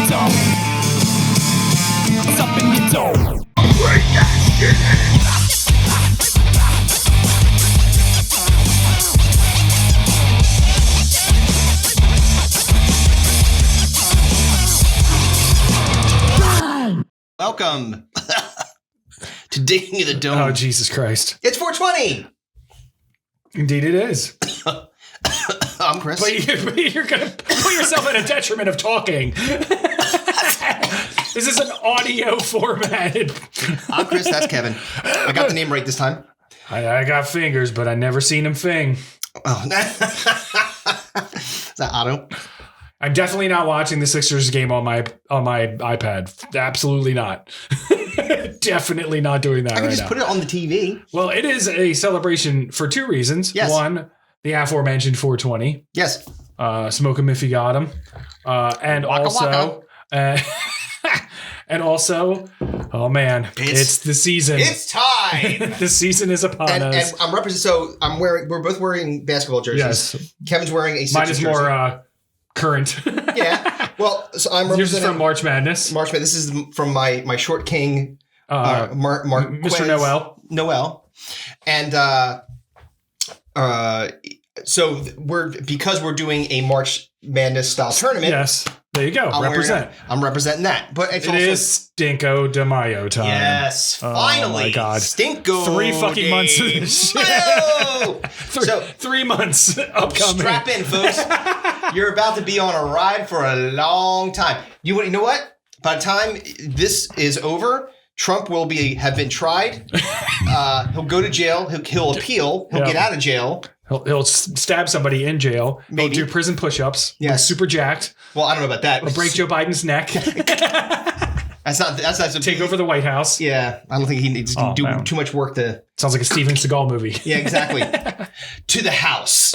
toe. What's up in your toe? Break that shit. Welcome to Digging in the Dome. Oh, Jesus Christ. It's 420. Indeed it is. I'm Chris. But you're going to put yourself at a detriment of talking. This is an audio formatted. I'm Chris. That's Kevin. I got the name right this time. I got fingers, but I never seen him fing. Oh, is that Otto? I'm definitely not watching the Sixers game on my iPad. Absolutely not. Definitely not doing that I can right just now. put it on the TV. Well, it is a celebration for two reasons. Yes. One, the aforementioned 420. Yes. Smoke 'em if you got 'em. And Waka also... and also, oh man, it's the season. It's time. The season is upon us. And I'm representing. So we're both wearing basketball jerseys. Yes. Kevin's wearing a Sixers Mine is jersey. more current. Yeah. Well, so I'm Yours is representing from March Madness. March Madness. This is from my short king, Mr. Noel. And so because we're doing a March Madness style tournament. Yes. There you go. I'm representing that. But it is Stinko De Mayo time. Yes. Finally. Oh my God. Stinko. 3 fucking months of this shit. 3 months upcoming. Strap in, folks. You're about to be on a ride for a long time. You know what? By the time this is over, Trump will have been tried. He'll go to jail. He'll appeal. He'll get out of jail. He'll stab somebody in jail. Maybe. He'll do prison push-ups. Yes. Super jacked. Well, I don't know about that. He'll break Joe Biden's neck. That's not Take over the White House. Yeah. I don't think he needs to do too much work to... Sounds like a Steven Seagal movie. Yeah, exactly. To the house.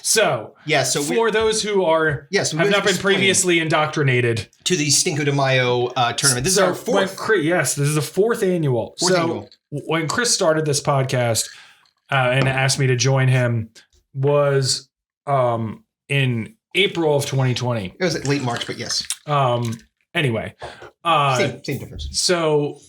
So for those who have not been previously indoctrinated to the Stinko De Mayo tournament. This is our fourth. This is the fourth annual. When Chris started this podcast and asked me to join him was in April of 2020. It was late March, but yes. Anyway. Same difference. So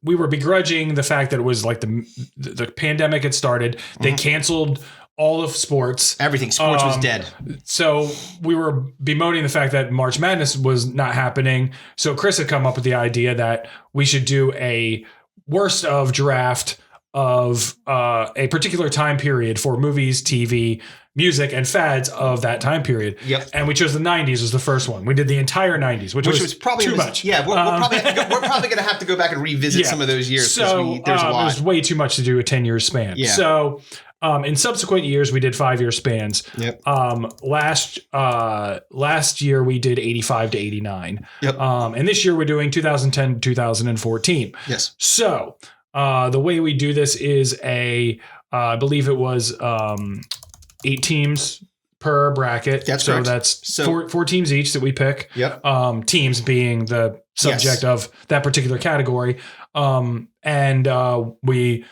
we were begrudging the fact that it was like the pandemic had started. They canceled all of sports. Everything. Sports was dead. So we were bemoaning the fact that March Madness was not happening. So Chris had come up with the idea that we should do a worst of draft of a particular time period for movies, TV, music, and fads of that time period. Yep. And we chose the 90s as the first one. We did the entire 90s, which was probably too much. Yeah, we're probably going to have to go back and revisit some of those years. So there's a lot. It was way too much to do a 10-year span. Yeah. So in subsequent years, we did 5-year spans. Yep. Last year, we did 85 to 89. Yep. And this year, we're doing 2010 to 2014. Yes. So the way we do this is I believe it was 8 teams per bracket. That's so correct. That's four teams each that we pick. Yep. Teams being the subject of that particular category. And we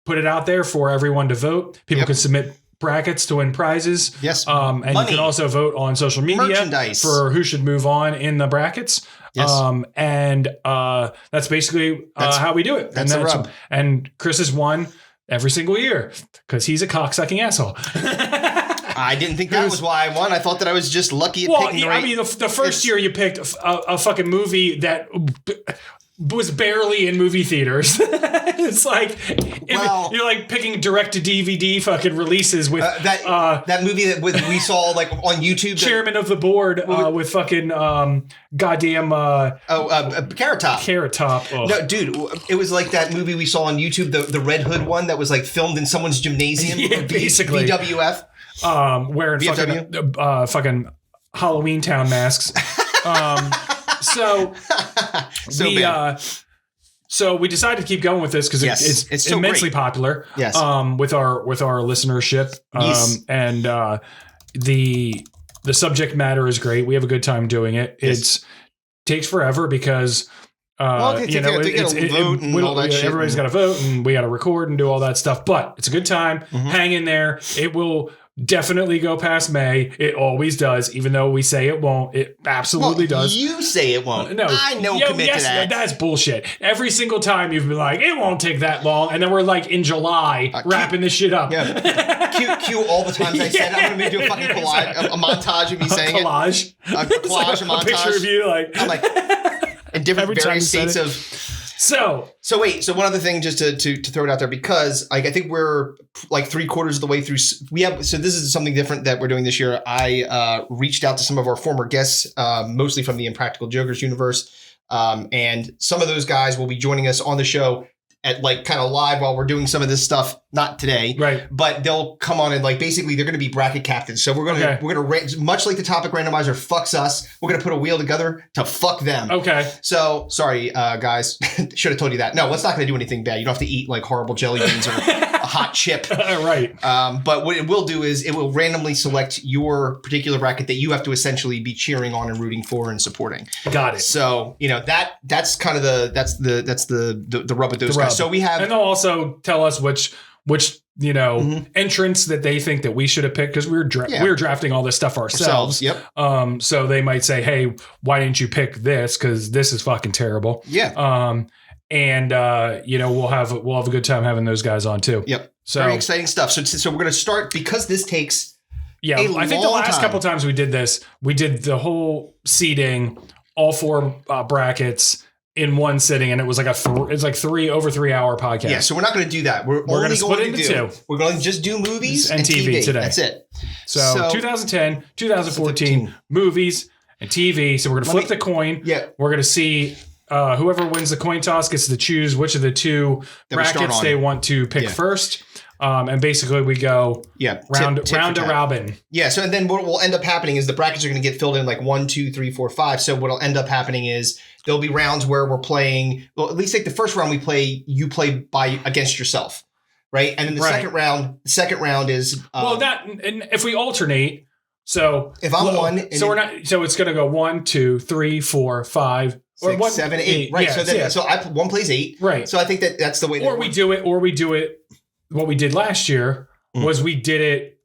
put it out there for everyone to vote. People can submit brackets to win prizes. Yes. And Money. you can also vote on social media for who should move on in the brackets. Yes. And that's basically how we do it. That's the rub. And Chris has won every single year because he's a cocksucking asshole. I didn't think that was why I won. I thought that I was just lucky at picking the right... I mean, the first year you picked a fucking movie that was barely in movie theaters. It's like you're like picking direct to DVD fucking releases with that movie that we saw like on YouTube. Chairman of the board with fucking goddamn Carrot Top. Carrot Top. Oh. No, dude, it was like that movie we saw on YouTube, the Red Hood one that was like filmed in someone's gymnasium. Yeah, basically. BWF. Wearing fucking Halloween Town masks. So we decided to keep going with this because it's so immensely popular. Yes. With our listenership. And the subject matter is great. We have a good time doing it. Yes. It takes forever because everybody's got to vote and we got to record and do all that stuff. But it's a good time. Hang in there. It will definitely go past May. It always does, even though we say it won't. It absolutely does. You say it won't. No, I don't commit to that. That's bullshit. Every single time you've been like, it won't take that long, and then we're like in July wrapping this shit up. Yeah. Cue all the times I said I'm going to do a fucking collage, a montage of me saying collage. A collage, a montage. A picture of you, like. I'm like, in different various states of. So wait. So one other thing, just to throw it out there, because I think we're like 3/4 of the way through. So this is something different that we're doing this year. I reached out to some of our former guests, mostly from the Impractical Jokers universe, and some of those guys will be joining us on the show at like kind of live while we're doing some of this stuff. Not today, right? But they'll come on and like basically they're going to be bracket captains. So we're gonna much like the topic randomizer fucks us. We're gonna put a wheel together to fuck them. Okay. So sorry, guys, should have told you that. No, let's not gonna do anything bad. You don't have to eat like horrible jelly beans or a hot chip. Right. But what it will do is it will randomly select your particular bracket that you have to essentially be cheering on and rooting for and supporting. Got it. So that's kind of the rub of those guys. So we have, and they'll also tell us which entrance that they think that we should have picked, because we're drafting all this stuff ourselves. Yep. So they might say, hey, why didn't you pick this? Because this is fucking terrible. Yeah. And we'll have a good time having those guys on too. Yep. So very exciting stuff. So we're gonna start, because this takes I think the last couple times we did this, we did the whole seating, all 4 brackets in one sitting, and it was like it's like 3 hour podcast. Yeah, so we're not going to do that. We're going to split into 2. We're going to just do movies and TV today. That's it. So 2010, 2014 movies and TV. So we're going to flip the coin. Yeah. We're going to see whoever wins the coin toss gets to choose which of the 2 brackets they want to pick first. And basically we go round to robin. Yeah. So and then what will end up happening is the brackets are going to get filled in like 1, 2, 3, 4, 5. So what'll end up happening is there'll be rounds where we're playing. Well, at least like the first round you play against yourself, right? And then the second round is and if we alternate. So if I'm one, so we're not. So it's going to go 1, 2, 3, 4, 5. 6, 7, 8. Right. Yeah, so one plays 8. Right. So I think that's the way. Or we do it. What we did last year was we did it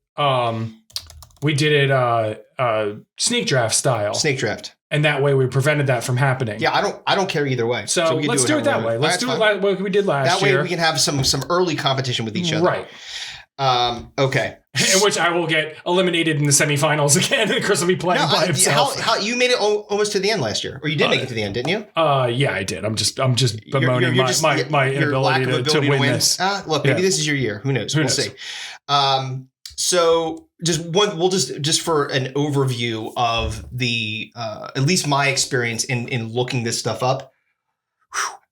sneak draft style. Sneak draft. And that way we prevented that from happening. Yeah, I don't care either way. So let's do it that way. Let's do it like what we did last year. That way we can have some early competition with each other. Right. Okay. In which I will get eliminated in the semifinals again, and Chris will be playing by himself. How you made it almost to the end last year, or you did make it to the end, didn't you? Yeah, I did. I'm just bemoaning my inability to win this. Look, maybe this is your year. Who knows? We'll see. So we'll just for an overview of the at least my experience in looking this stuff up.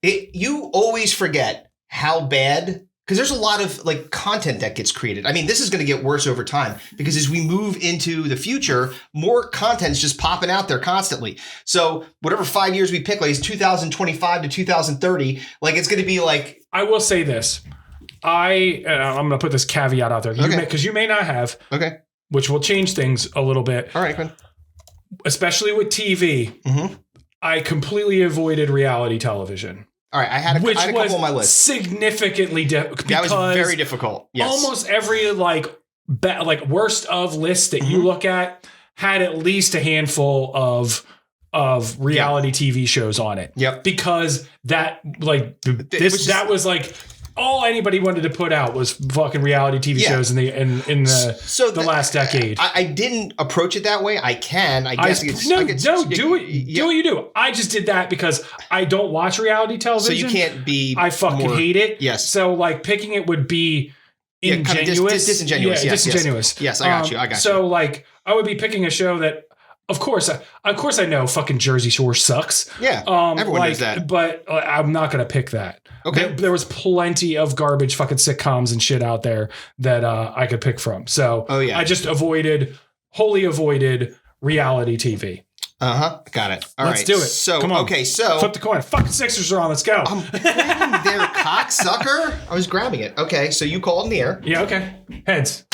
You always forget how bad. Because there's a lot of like content that gets created. I mean, this is going to get worse over time because as we move into the future, more content is just popping out there constantly. So whatever 5 years we pick, like it's 2025 to 2030, like it's going to be like. I will say this. I'm going to put this caveat out there because you may not have. Okay. Which will change things a little bit. All right, Quinn. Especially with TV. Mm-hmm. I completely avoided reality television. All right, I had a couple on my list. Significantly difficult. That was very difficult. Yes. Almost every worst of list that you look at had at least a handful of reality TV shows on it. Yep. Because that was like all anybody wanted to put out was fucking reality TV shows in the last decade. I didn't approach it that way. I can. I guess. Do what you do. I just did that because I don't watch reality television. So you can't be. I fucking hate it. Yes. So like picking it would be ingenuous. Kind of disingenuous. Yeah, disingenuous. Yes, I got you. So like I would be picking a show that. Of course I know fucking Jersey Shore sucks. Yeah, everyone knows that. But I'm not going to pick that. Okay. There was plenty of garbage fucking sitcoms and shit out there that I could pick from. So I just wholly avoided reality TV. Got it. Let's do it. So, come on. Okay, so. Flip the coin. Fucking Sixers are on. Let's go. I'm grabbing their cocksucker. I was grabbing it. Okay, so you call in the air. Yeah, okay. Heads.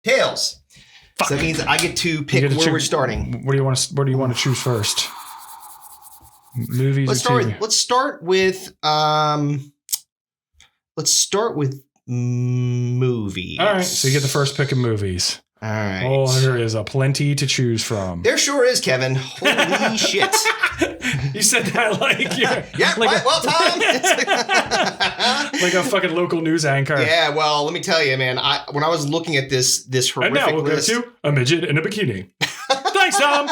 Tails. Fuck. So that means I get to pick where we're starting. What do you want to choose first? Movies or TV? Let's start with movies. All right, so you get the first pick of movies. All right. Oh, there is a plenty to choose from. There sure is, Kevin. Holy shit. You said that like you're Yeah, like right. Well, Tom. like a fucking local news anchor. Yeah, well, let me tell you, man. When I was looking at this horrific And now we'll list, go to a midget in a bikini. Thanks, Tom.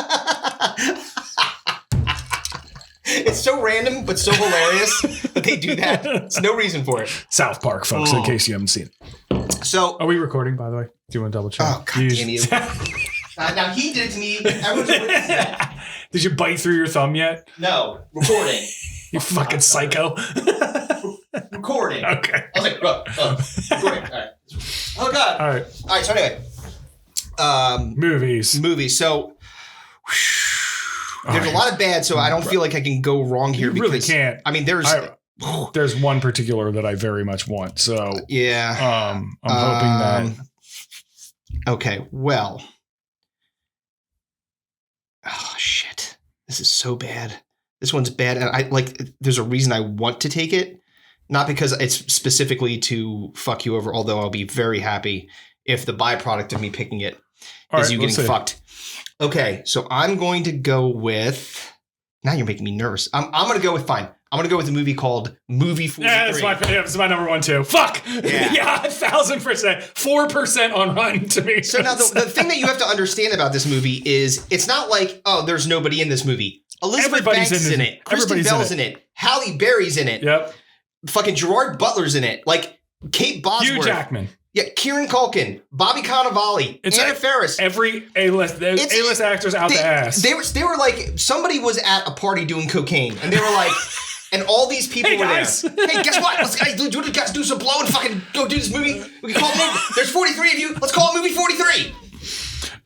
It's so random, but so hilarious that they do that. There's no reason for it. South Park, folks, in case you haven't seen it. So, Are we recording, by the way? Do you want to double check? oh, God damn you. Now, he did it to me. Everyone's witnessing that. Did you bite through your thumb yet? No, recording. You fucking psycho. Recording. Okay. I was like, recording. All right. Oh, God. All right. All right, so anyway. Movies. So, there's a lot of bad, so I don't feel like I can go wrong here. You really can't. I mean, there's one particular that I very much want. So, yeah. I'm hoping that. Okay, well. Oh, shit. This is so bad. This one's bad. And there's a reason I want to take it. Not because it's specifically to fuck you over, although I'll be very happy if the byproduct of me picking it is you getting fucked. Okay, so I'm going to go with. Now you're making me nervous. I'm going to go with fine. I'm going to go with a movie called Movie 43. Yeah, that's my number one too. Fuck. Yeah, 1,000%. 4% on Rotten Tomatoes. So now the thing that you have to understand about this movie is it's not like, oh, there's nobody in this movie. Elizabeth Banks is in it. Kristen Bell's in it. Halle Berry's in it. Yep. Fucking Gerard Butler's in it. Like Kate Bosworth. Hugh Jackman. Yeah, Kieran Culkin, Bobby Cannavale, Anna Faris. Every A-list actors out the ass. They were like, somebody was at a party doing cocaine, and they were like, and all these people were guys. there. Hey, guess what? Let's guys do some blow and fucking go do this movie. We can call it movie. There's 43 of you. Let's call it Movie 43.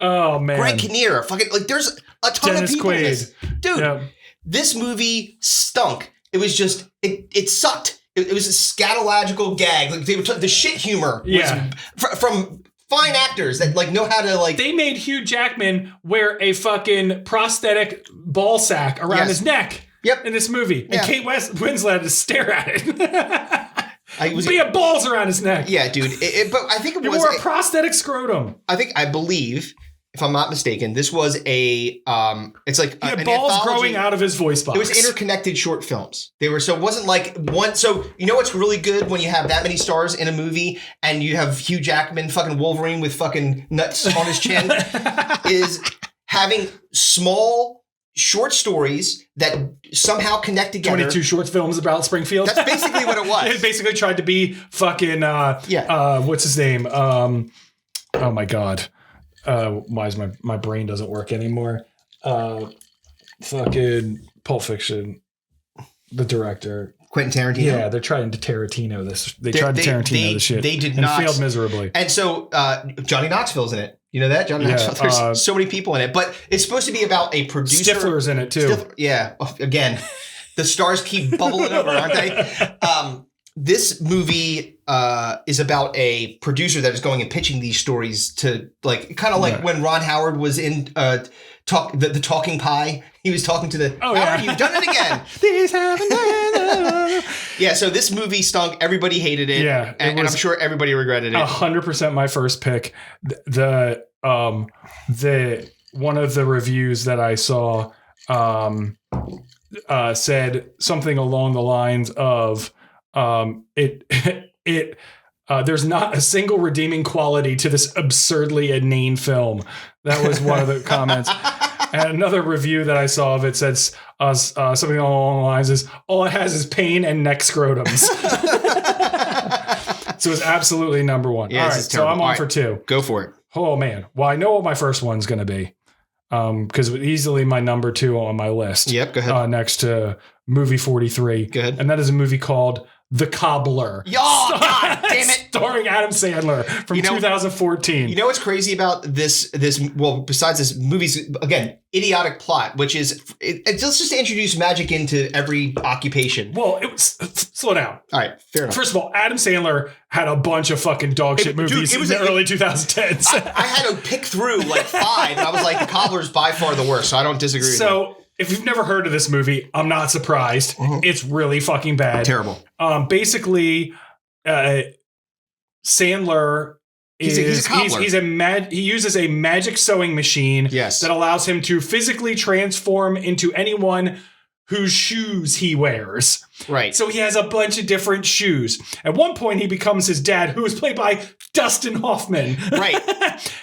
Oh man, Greg Kinnear, fucking there's a ton Dennis of people Quaid. in this, dude. Yep. This movie stunk. It was just it sucked. It was a scatological gag. Like the shit humor was from fine actors that like know how to like. They made Hugh Jackman wear a fucking prosthetic ball sack around his neck. Yep. In this movie, and Kate Winslet had to stare at it. He had balls around his neck. Yeah, dude. But I think it was wore a prosthetic scrotum. I believe, if I'm not mistaken, this was a it's like he had balls anthology. Growing out of his voice box. It was interconnected short films. They were so it wasn't like one. So you know what's really good when you have that many stars in a movie and you have Hugh Jackman, fucking Wolverine with fucking nuts on his chin, is having small short stories that somehow connect together. 22 short films about Springfield. That's basically what it was. It basically tried to be fucking what's his name? Oh my god. Why is my brain doesn't work anymore? Fucking Pulp Fiction. The director. Quentin Tarantino. Yeah, they're trying to Tarantino this. They tried to Tarantino this shit. They did and not. Failed miserably. And so Johnny Knoxville's in it. You know that? Johnny Knoxville. There's so many people in it. But it's supposed to be about a producer. Stifler's in it too. Yeah. Again, the stars keep bubbling over, aren't they? This movie is about a producer that is going and pitching these stories to like kind of like when Ron Howard was in the Talking Pie. He was talking to the Howard, you've done it again. This happened. Yeah, so this movie stunk. Everybody hated it. Yeah, and I'm sure everybody regretted it. 100% my first pick. The one of the reviews that I saw said something along the lines of there's not a single redeeming quality to this absurdly inane film. That was one of the comments. And another review that I saw of it said something along the lines is, all it has is pain and neck scrotums. So it's absolutely number one. Yeah, all right, so I'm on for two. Go for it. Oh, man. Well, I know what my first one's going to be. Because easily my number two on my list. Yep, go ahead. Next to Movie 43. Go ahead. And that is a movie called The Cobbler. Oh, God damn it. Starring Adam Sandler from 2014. You know what's crazy about this? Well, besides this movie's, again, idiotic plot, which is, let's just introduce magic into every occupation. Well, it was, slow down. All right, fair enough. First of all, Adam Sandler had a bunch of fucking dog shit movies in the early 2010s. I had to pick through like 5, and I was like, The Cobbler's by far the worst, so I don't disagree with you. So, if you've never heard of this movie, I'm not surprised. Mm-hmm. It's really fucking bad. Terrible. Basically, Sandler is He's a cobbler. he uses a magic sewing machine that allows him to physically transform into anyone whose shoes he wears. Right. So he has a bunch of different shoes. At one point, he becomes his dad, who is played by Dustin Hoffman. Right.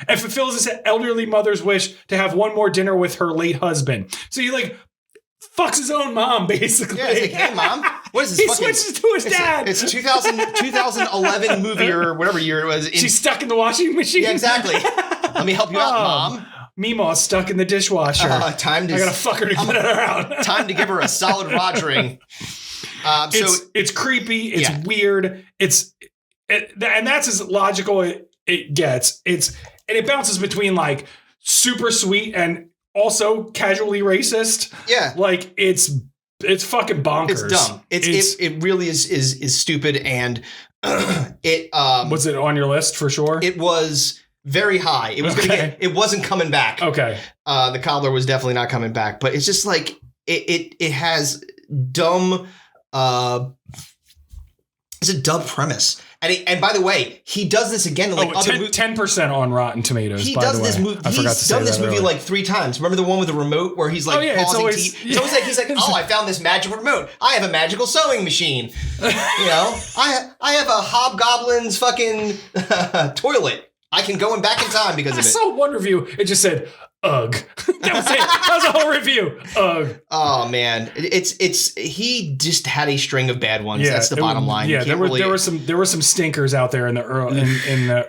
And fulfills his elderly mother's wish to have one more dinner with her late husband. So he like fucks his own mom, basically. Yeah, he's like, hey, mom. What is this? He switches to his dad. It's 2011 movie or whatever year it was. She's stuck in the washing machine. Yeah, exactly. Let me help you out, Mom. Meemaw's stuck in the dishwasher. I gotta fuck her to get her out. Time to give her a solid rogering. It's creepy. It's weird. And that's as logical it gets. And it bounces between like super sweet and also casually racist. Yeah, like it's fucking bonkers. It's dumb. It really is stupid, and it was it on your list for sure? It was very high. It was it wasn't coming back. Okay. The cobbler was definitely not coming back, but it's just like it has dumb it's a dumb premise. And by the way, he does this again in like other movies. 10% on Rotten Tomatoes. He does this movie. He's done this movie like 3 times. Remember the one with the remote where he's like pausing? It's always like he's like, oh, I found this magical remote. I have a magical sewing machine. You know, I have a hobgoblin's fucking toilet. I can go back in time because of it. I saw one review. It just said, ugh. That was it. That was the whole review. Ugh. Oh man, he just had a string of bad ones. That's the bottom line. Yeah, there were some stinkers out there in the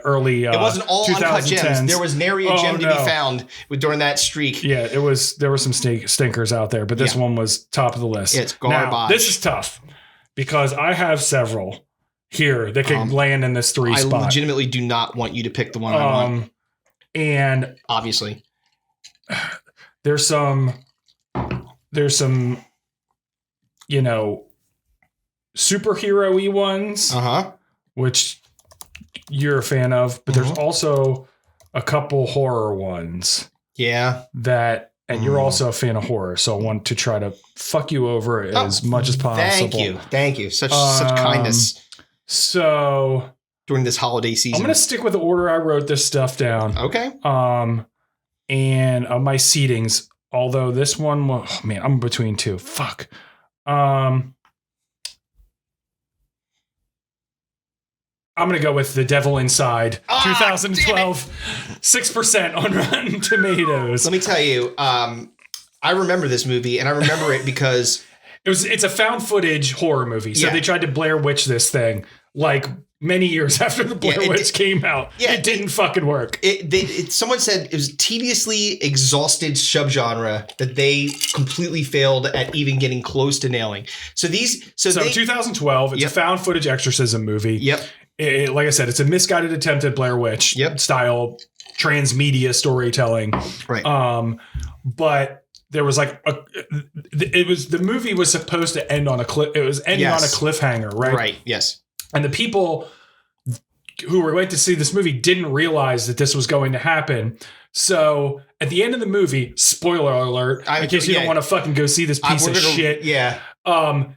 early. It wasn't all 2010s. uncut gems. There was nary a gem to be found during that streak. Yeah, there were some stinkers out there, but this one was top of the list. It's garbage. Now, this is tough because I have several here that can land in this 3 spot. I legitimately do not want you to pick the one I want. And obviously. There's some, you know, superhero-y ones, which you're a fan of, but there's also a couple horror ones. Yeah. And you're also a fan of horror, so I want to try to fuck you over as much as possible. Thank you. Such kindness. So during this holiday season, I'm gonna stick with the order I wrote this stuff down. Okay. And my seatings, although this one, oh man, I'm between 2. Fuck. I'm going to go with The Devil Inside, 2012, 6% on Rotten Tomatoes. Let me tell you, I remember this movie, and I remember it because it's a found footage horror movie. So they tried to Blair Witch this thing like many years after the Blair Witch came out. Yeah, it didn't fucking work. Someone said it was tediously exhausted subgenre that they completely failed at even getting close to nailing. So 2012, it's a found footage exorcism movie. Yep. Like I said, it's a misguided attempt at Blair Witch style transmedia storytelling. Right. But there was like the movie was supposed to end on a cliff. It was ending on a cliffhanger, right? Right. Yes. And the people who were going to see this movie didn't realize that this was going to happen. So at the end of the movie, spoiler alert, in case you don't want to fucking go see this piece of shit. Yeah.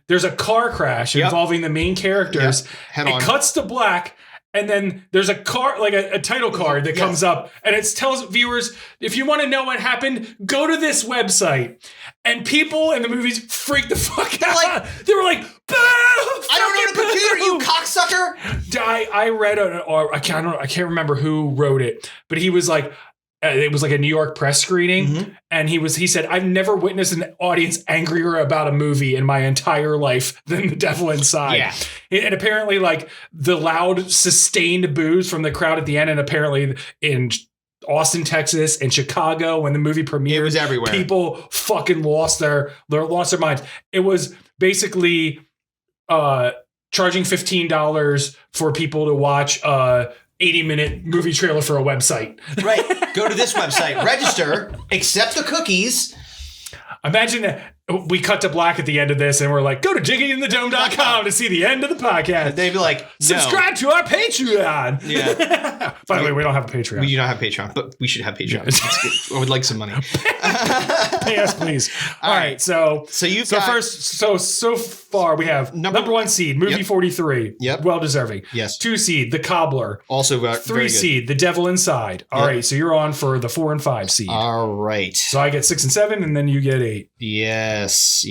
There's a car crash involving the main characters. It cuts to black. And then there's a car, like a title card that comes up, and it tells viewers, if you want to know what happened, go to this website. And people in the movies freaked the fuck out. They were like, boo! I don't know the computer, you cocksucker! I read I can't remember who wrote it, but he was like, it was like a New York press screening, and he said, I've never witnessed an audience angrier about a movie in my entire life than The Devil Inside. Yeah. And apparently, like, the loud, sustained boos from the crowd at the end, and apparently in Austin, Texas, and Chicago, when the movie premiered, it was everywhere. People fucking lost their minds. It was basically charging $15 for people to watch 80-minute movie trailer for a website. Right. Go to this website, register, accept the cookies. Imagine that. we cut to black at the end of this and we're like, go to jiggyinthedome.com to see the end of the podcast. They'd be like, no. Subscribe to our Patreon. Yeah. By the way, we don't have a Patreon. We do not have Patreon, but we should have Patreon. I would like some money. Pay us, please. All right. So you've got, so far we have number 1 seed, movie 43. Yep. Well deserving. Yes. 2 seed, The Cobbler. Also very 3 good. seed, The Devil Inside. All right. So you're on for the 4 and 5 seed. All right. So I get 6 and 7, and then you get 8. Yes.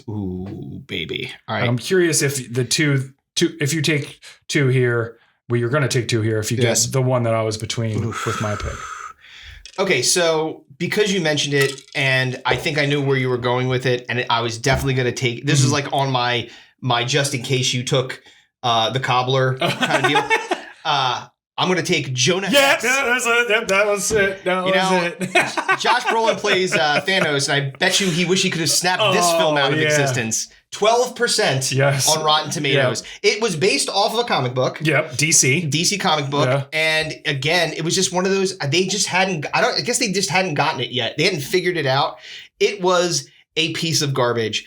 Ooh, baby. All right. I'm curious if the two, if you take 2 here, well, you're going to take 2 here if you get the one that I was between with my pick. Okay, so because you mentioned it, and I think I knew where you were going with it, and I was definitely going to take this is like on my just in case you took the Cobbler kind of deal. I'm going to take Jonah Hex. That was it. Josh Brolin plays Thanos, and I bet you he wish he could have snapped this film out of existence. 12% on Rotten Tomatoes. Yep. It was based off of a comic book. Yep, DC comic book. Yeah. And again, it was just one of those, they just hadn't, I guess they just hadn't gotten it yet. They hadn't figured it out. It was a piece of garbage.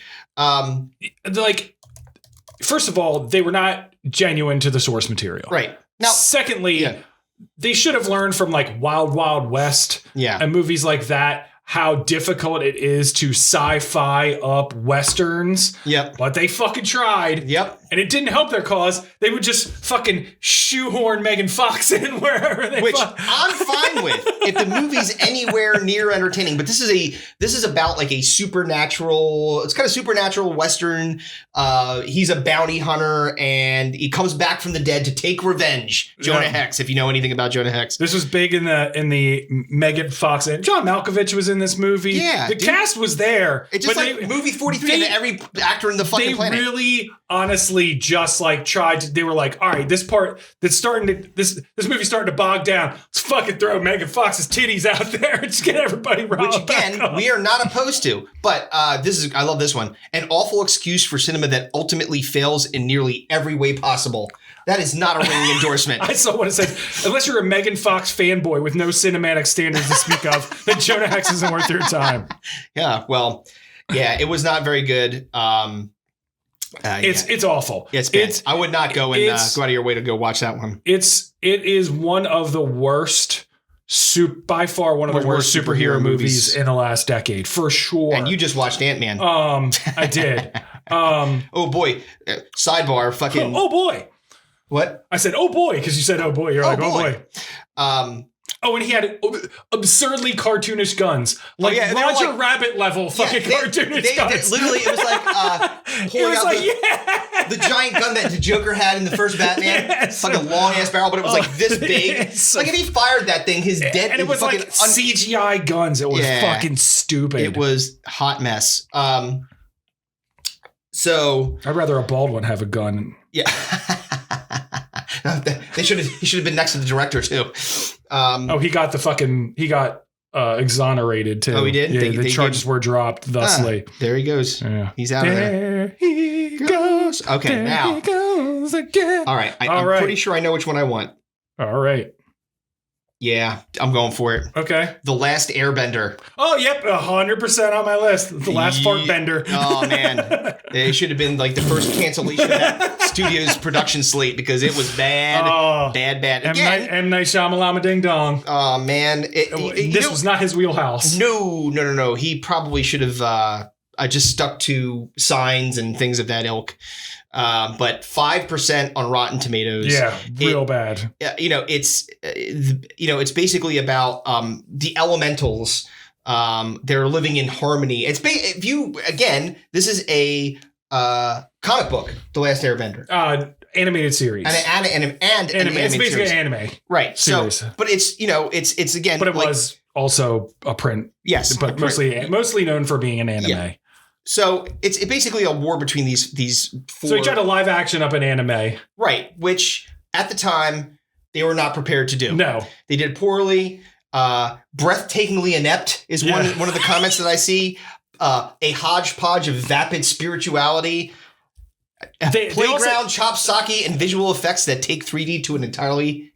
First of all, they were not genuine to the source material. Right. Now, secondly, they should have learned from like Wild Wild West and movies like that how difficult it is to sci-fi up westerns. Yep. But they fucking tried. Yep. And it didn't help their cause. They would just fucking shoehorn Megan Fox in wherever they I'm fine with if the movie's anywhere near entertaining. But this is about like a supernatural. It's kind of supernatural western. He's a bounty hunter and he comes back from the dead to take revenge. Jonah Hex, if you know anything about Jonah Hex. This was big in the Megan Fox and John Malkovich was in this movie. Yeah, the cast was there. It's just like movie 43 to every actor in the fucking planet. They really, honestly, just like tried to. They were like, all right, this part that's starting to this movie's starting to bog down. Let's fucking throw Megan Fox's titties out there and just get everybody riled. Which again, we are not opposed to. But I love this one. An awful excuse for cinema that ultimately fails in nearly every way possible. That is not a ringing endorsement. I saw what it says. Unless you're a Megan Fox fanboy with no cinematic standards to speak of, then Jonah Hex isn't worth your time. Yeah, well, it was not very good. It's awful. It's bad. I would not go and go out of your way to go watch that one. It is one of the worst. By far one of the worst superhero movies in the last decade, for sure. And you just watched Ant-Man. I did. Oh boy. Sidebar. Fucking. Oh boy. What? I said, oh boy, because you said, oh boy. You're like, oh boy. And he had absurdly cartoonish guns. Like Roger Rabbit level fucking cartoonish guns. Literally, it was like pulling out the giant gun that the Joker had in the first Batman. It's like a long ass barrel, but it was like this big. Like if he fired that thing, his dead. And it was like CGI guns. It was fucking stupid. It was hot mess. So I'd rather a bald one have a gun. Yeah. He should have been next to the director too. He got exonerated too. Oh, he did? Yeah, the charges were dropped thusly. There he goes. Yeah. He's out of there. He goes. Okay, now. He goes again. All right. I'm pretty sure I know which one I want. All right. Yeah, I'm going for it. Okay. The Last Airbender. Oh, yep. 100% on my list. The Last Fart Bender. Oh, man. It should have been like the first cancellation of that studio's production slate because it was bad. Oh, bad. M. Night Shyamalan Ding Dong. Oh, man. This was not his wheelhouse. No. He probably should have just stuck to Signs and things of that ilk. But 5% on Rotten Tomatoes. Yeah, real bad. It's basically about the elementals. They're living in harmony. This is a comic book, The Last Airbender. Animated series. And it's basically an anime. Right. Series. So, but it's again. But it was also a print. Yes. But mostly known for being an anime. Yeah. So it's basically a war between these four. So he tried to live action up an anime. Right, which at the time they were not prepared to do. No. They did poorly. Breathtakingly inept is one of the comments that I see. A hodgepodge of vapid spirituality. Playground, chop sake, and visual effects that take 3D to an entirely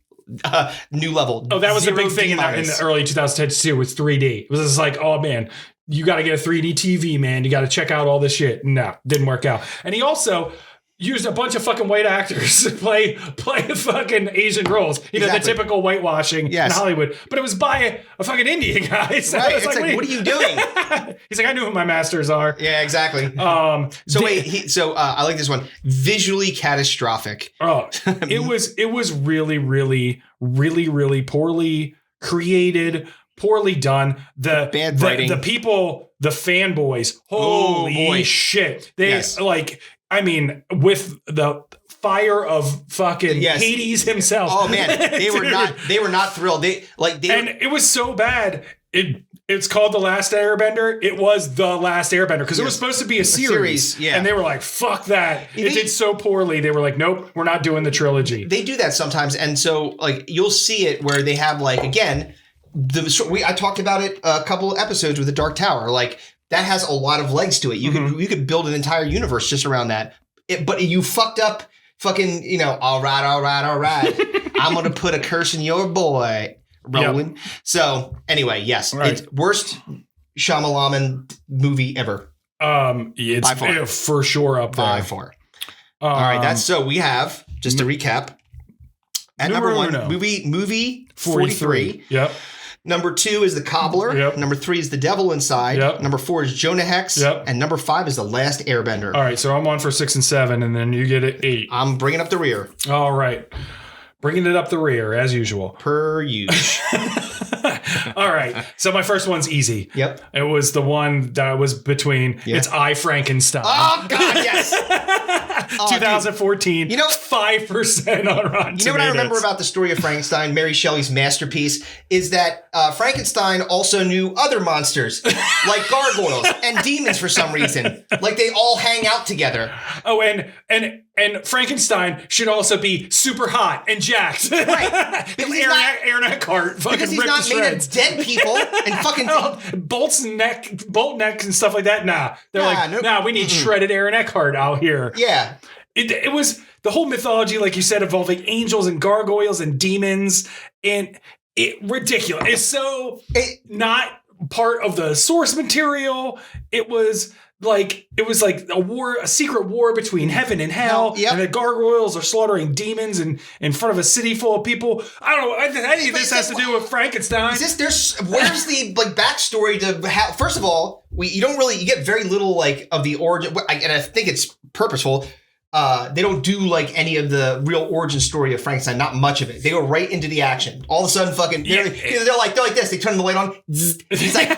new level. Oh, that was the big thing in D-. the early 2010s too with 3D. It was just like, oh man, you got to get a 3D TV, man. You got to check out all this shit. No, didn't work out. And he also used a bunch of fucking white actors to play fucking Asian roles. You know, the typical whitewashing in Hollywood. But it was by a fucking Indian guy. So right. It's like, what are you doing? He's like, I knew who my masters are. Yeah, exactly. I like this one. Visually catastrophic. Oh, it was really, really, really, really poorly created, poorly done. Bad writing. The people, the fanboys, holy shit. They I mean, with the fire of fucking Hades himself. Oh man, they were not thrilled. And it was so bad. It's called The Last Airbender. It was The Last Airbender because it was supposed to be a series. Yeah. And they were like, fuck that. It did so poorly. They were like, nope, we're not doing the trilogy. They do that sometimes. And so like you'll see it where they have like, again, I talked about it a couple episodes with The Dark Tower. Like that has a lot of legs to it. You could build an entire universe just around that. But you fucked up fucking, all right. I'm going to put a curse in your boy, Roland. Yep. So anyway, yes. Right. It's worst Shyamalan movie ever. It's by far. For sure up there. By far. All right. So we have, just to recap, at number one, movie 43. Yep. Number 2 is The Cobbler. Yep. Number 3 is The Devil Inside. Yep. Number 4 is Jonah Hex. Yep. And number 5 is The Last Airbender. All right, so I'm on for 6 and 7, and then you get it 8. I'm bringing up the rear. All right. Bringing it up the rear, as usual. Per usual. All right. So my first one's easy. Yep. It was the one that was between It's I, Frankenstein. Oh, God, yes. 2014. Dude. 5% on Rotten Tomatoes. You know what I remember about the story of Frankenstein, Mary Shelley's masterpiece, is that Frankenstein also knew other monsters, like gargoyles and demons for some reason. Like they all hang out together. Oh, and Frankenstein should also be super hot and jacked. Right. Aaron Eckhart fucking because he's not made of dead people and fucking bolt necks and stuff like that. Nah. They're we need shredded Aaron Eckhart out here. Yeah. It was the whole mythology, like you said, involving angels and gargoyles and demons, and ridiculous. It's so not part of the source material. It was like a secret war between heaven and hell, and the gargoyles are slaughtering demons in front of a city full of people. I don't know. Any of this has to do with Frankenstein. Where's the backstory to how? First of all, you get very little of the origin, and I think it's purposeful. They don't do any of the real origin story of Frankenstein. Not much of it. They go right into the action. All of a sudden, fucking they're like this. They turn the light on. He's like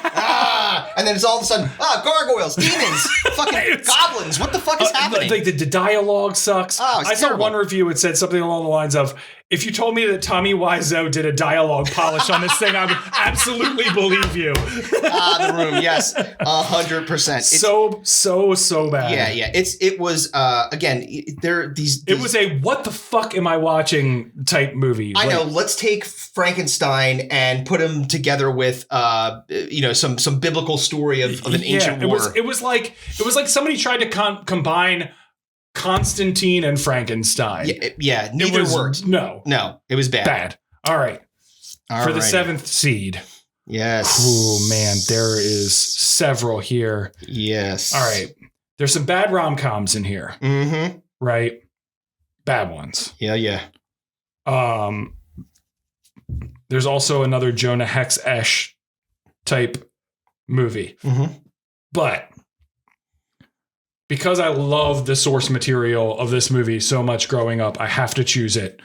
and then it's all of a sudden gargoyles, demons, fucking goblins. What the fuck is happening? The dialogue sucks. I saw one review. It said something along the lines of, "If you told me that Tommy Wiseau did a dialogue polish on this thing, I would absolutely believe you." The Room, yes, 100%. So bad. Yeah. It was again. It was a what the fuck am I watching type movie. I know. Let's take Frankenstein and put him together with some biblical story of an ancient war. It was like somebody tried to combine Constantine and Frankenstein. Yeah, neither worked. No, it was bad. All right. For the 7th seed. Yes. Oh man, there is several here. Yes. All right. There's some bad rom-coms in here. Mm-hmm. Right? Bad ones. Yeah. There's also another Jonah Hex-esh type movie. Mm-hmm. But because I love the source material of this movie so much growing up, I have to choose it.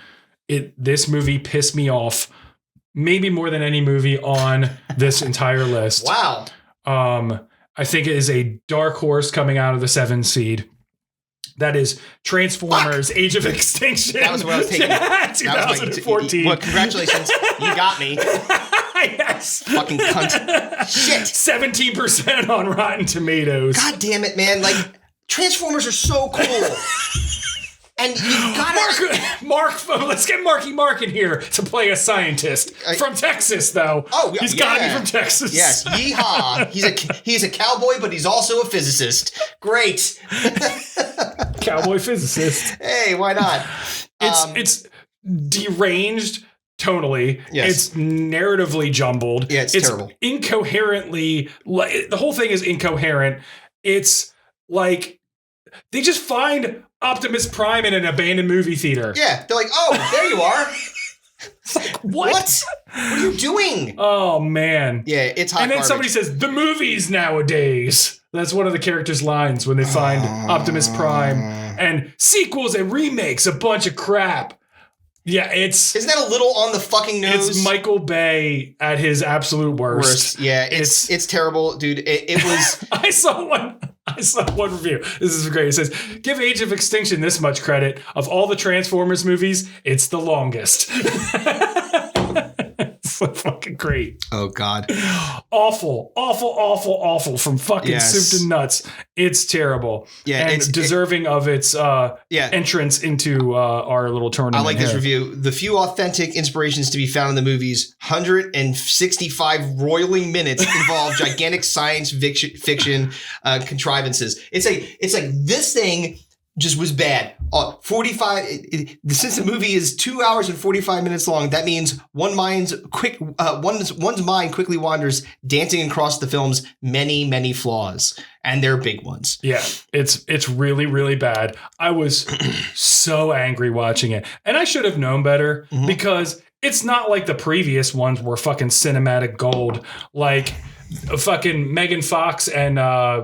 This movie pissed me off maybe more than any movie on this entire list. Wow. I think it is a dark horse coming out of the 7th seed. That is Transformers: Age of Extinction. That was what I was taking. 2014. Well, congratulations. You got me. Yes. Fucking cunt. Shit. 17% on Rotten Tomatoes. God damn it, man. Transformers are so cool. And you gotta... Let's get Marky Mark in here to play a scientist. From Texas, though. Oh, yeah. He's gotta be from Texas. Yes. Yeehaw. He's a cowboy, but he's also a physicist. Great. Cowboy physicist. Hey, why not? It's deranged tonally. Yes. It's narratively jumbled. Yeah, it's terrible. Incoherently, the whole thing is incoherent. It's like they just find Optimus Prime in an abandoned movie theater. Yeah, they're like, oh, there you are. It's like, what? What are you doing? Oh, man. Yeah, it's hot And then garbage. somebody says, the movies nowadays. That's one of the characters' lines when they find Optimus Prime. And sequels and remakes, a bunch of crap. Yeah, Isn't that a little on the fucking nose? It's Michael Bay at his absolute worst. Yeah, it's terrible, dude. It was. I saw one review. This is great. It says, give Age of Extinction this much credit. Of all the Transformers movies, it's the longest. It's so fucking great. Oh, God. Awful from fucking soup to nuts. It's terrible. Yeah, and deserving of its entrance into our little tournament. I like this review. The few authentic inspirations to be found in the movies, 165 roiling minutes involve gigantic science fiction contrivances. It's like this thing just was bad. 45. Since the movie is 2 hours and 45 minutes long, that means one's mind quickly wanders, dancing across the film's many flaws, and they're big ones. Yeah, it's really, really bad. I was so angry watching it, and I should have known better because it's not like the previous ones were fucking cinematic gold. Like fucking Megan Fox and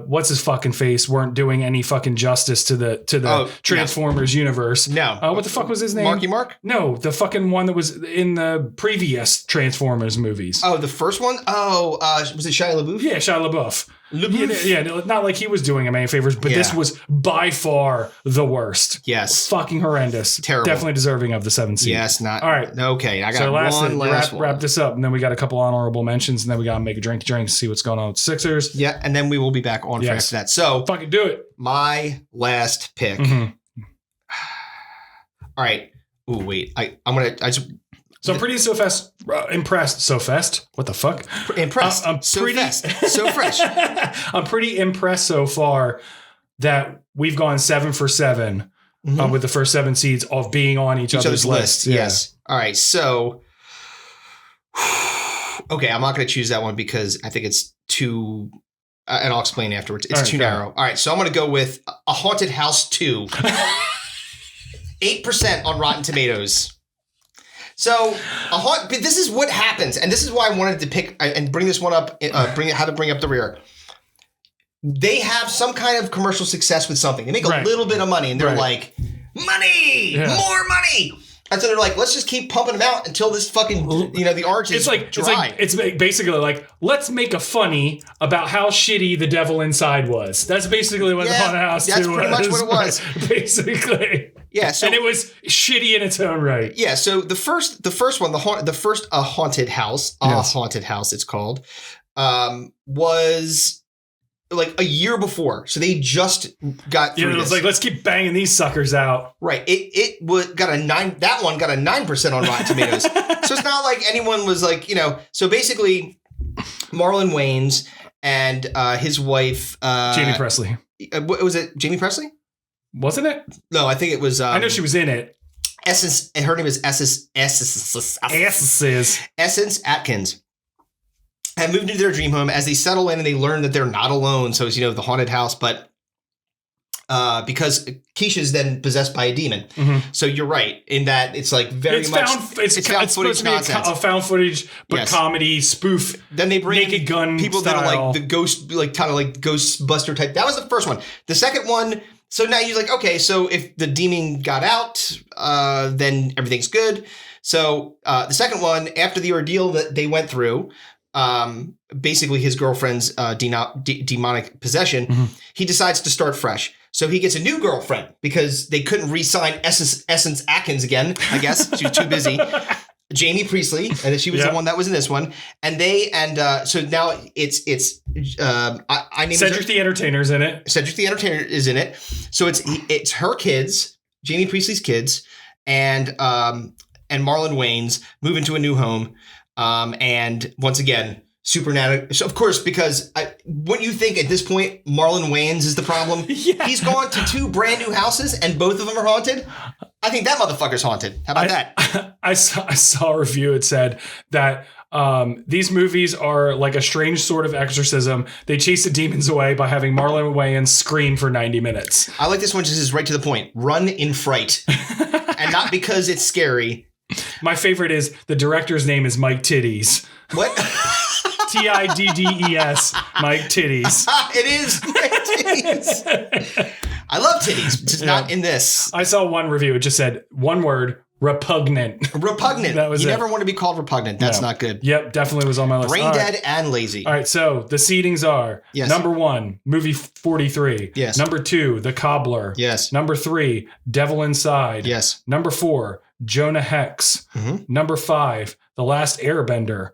what's his fucking face weren't doing any fucking justice to the Transformers universe. No. What the fuck was his name? Marky Mark? No, the fucking one that was in the previous Transformers movies. Oh, the first one? Oh, was it Shia LaBeouf? Yeah, Shia LaBeouf. Yeah, not like he was doing him any favors, but this was by far the worst. Yes. Fucking horrendous. Terrible. Definitely deserving of the 7th seed. Yes, not. All right. Okay, I got So one last one. Wrap this up, and then we got a couple honorable mentions, and then we got to make a drink, see what's going on with Sixers. Yeah, and then we will be back on for after that. So, fucking do it. My last pick. All right. Oh, wait. So I'm pretty impressed. So fest? What the fuck? Impressed. I'm so pretty fast. So fresh. I'm pretty impressed so far that we've gone 7 for 7 with the first 7 seeds of being on each other's lists. Yeah. Yes. All right. So, okay, I'm not going to choose that one because I think it's too. And I'll explain afterwards. It's too narrow. All right. So I'm going to go with A Haunted House 2. 8% on Rotten Tomatoes. So, this is what happens, and this is why I wanted to pick and bring this one up. How to bring up the rear. They have some kind of commercial success with something. They make a little bit of money, and they're like, "Money, more money." And so they're like, "Let's just keep pumping them out until this fucking, the orange is dry." It's basically like, let's make a funny about how shitty the devil inside was. That's basically what the Haunted House 2 was. That's pretty much what it was. Basically. Yeah, so, and it was shitty in its own right. Yeah, so the first one, A Haunted House, Haunted House, it's called, was like a year before. So they just got through. It was like, let's keep banging these suckers out. Right. It got a 9. That one got a 9% on Rotten Tomatoes. So it's not like anyone was like, So basically, Marlon Wayans and his wife, Jamie Presley. Was it Jamie Presley? Wasn't it? No, I think it was. I know she was in it. Her name is Essence Atkins. Have moved into their dream home. As they settle in and they learn that they're not alone. So it's, the haunted house, but because Keisha's then possessed by a demon. So you're right in that it's like it's found footage nonsense. A found footage, but comedy spoof. Then they bring Naked Gun people style. that are like the ghost, like kind of like Ghostbuster type. That was the first one. The second one. So now you're like, okay, so if the demon got out, then everything's good. So the second one, after the ordeal that they went through, basically his girlfriend's demonic possession, he decides to start fresh. So he gets a new girlfriend because they couldn't re-sign Essence Atkins again, I guess. She was too busy. Jamie Priestley, and she was the one that was in this one. And so now it's I named Cedric the Entertainer's in it. Cedric the Entertainer is in it. So it's her kids, Jamie Priestley's kids, and Marlon Wayans move into a new home. And once again, supernatural. So of course, because when you think at this point Marlon Wayans is the problem, he's gone to 2 brand new houses and both of them are haunted. I think that motherfucker's haunted. How about that? I saw a review. It said that these movies are like a strange sort of exorcism. They chase the demons away by having Marlon Wayans scream for 90 minutes. I like this one. Just is right to the point. Run in fright, and not because it's scary. My favorite is the director's name is Mike Titties. What? Tiddes. Mike Titties. It is Mike Titties. I love titties, just not in this. I saw one review. It just said one word: repugnant. Repugnant. That was you it. never want to be called repugnant. That's No. not good. Yep, definitely was on my list. Brain All dead right. and lazy. All right, so the seedings are number 1, movie 43. Yes. Number 2, The Cobbler. Yes. Number 3, Devil Inside. Yes. Number 4, Jonah Hex. Mm-hmm. Number 5, The Last Airbender.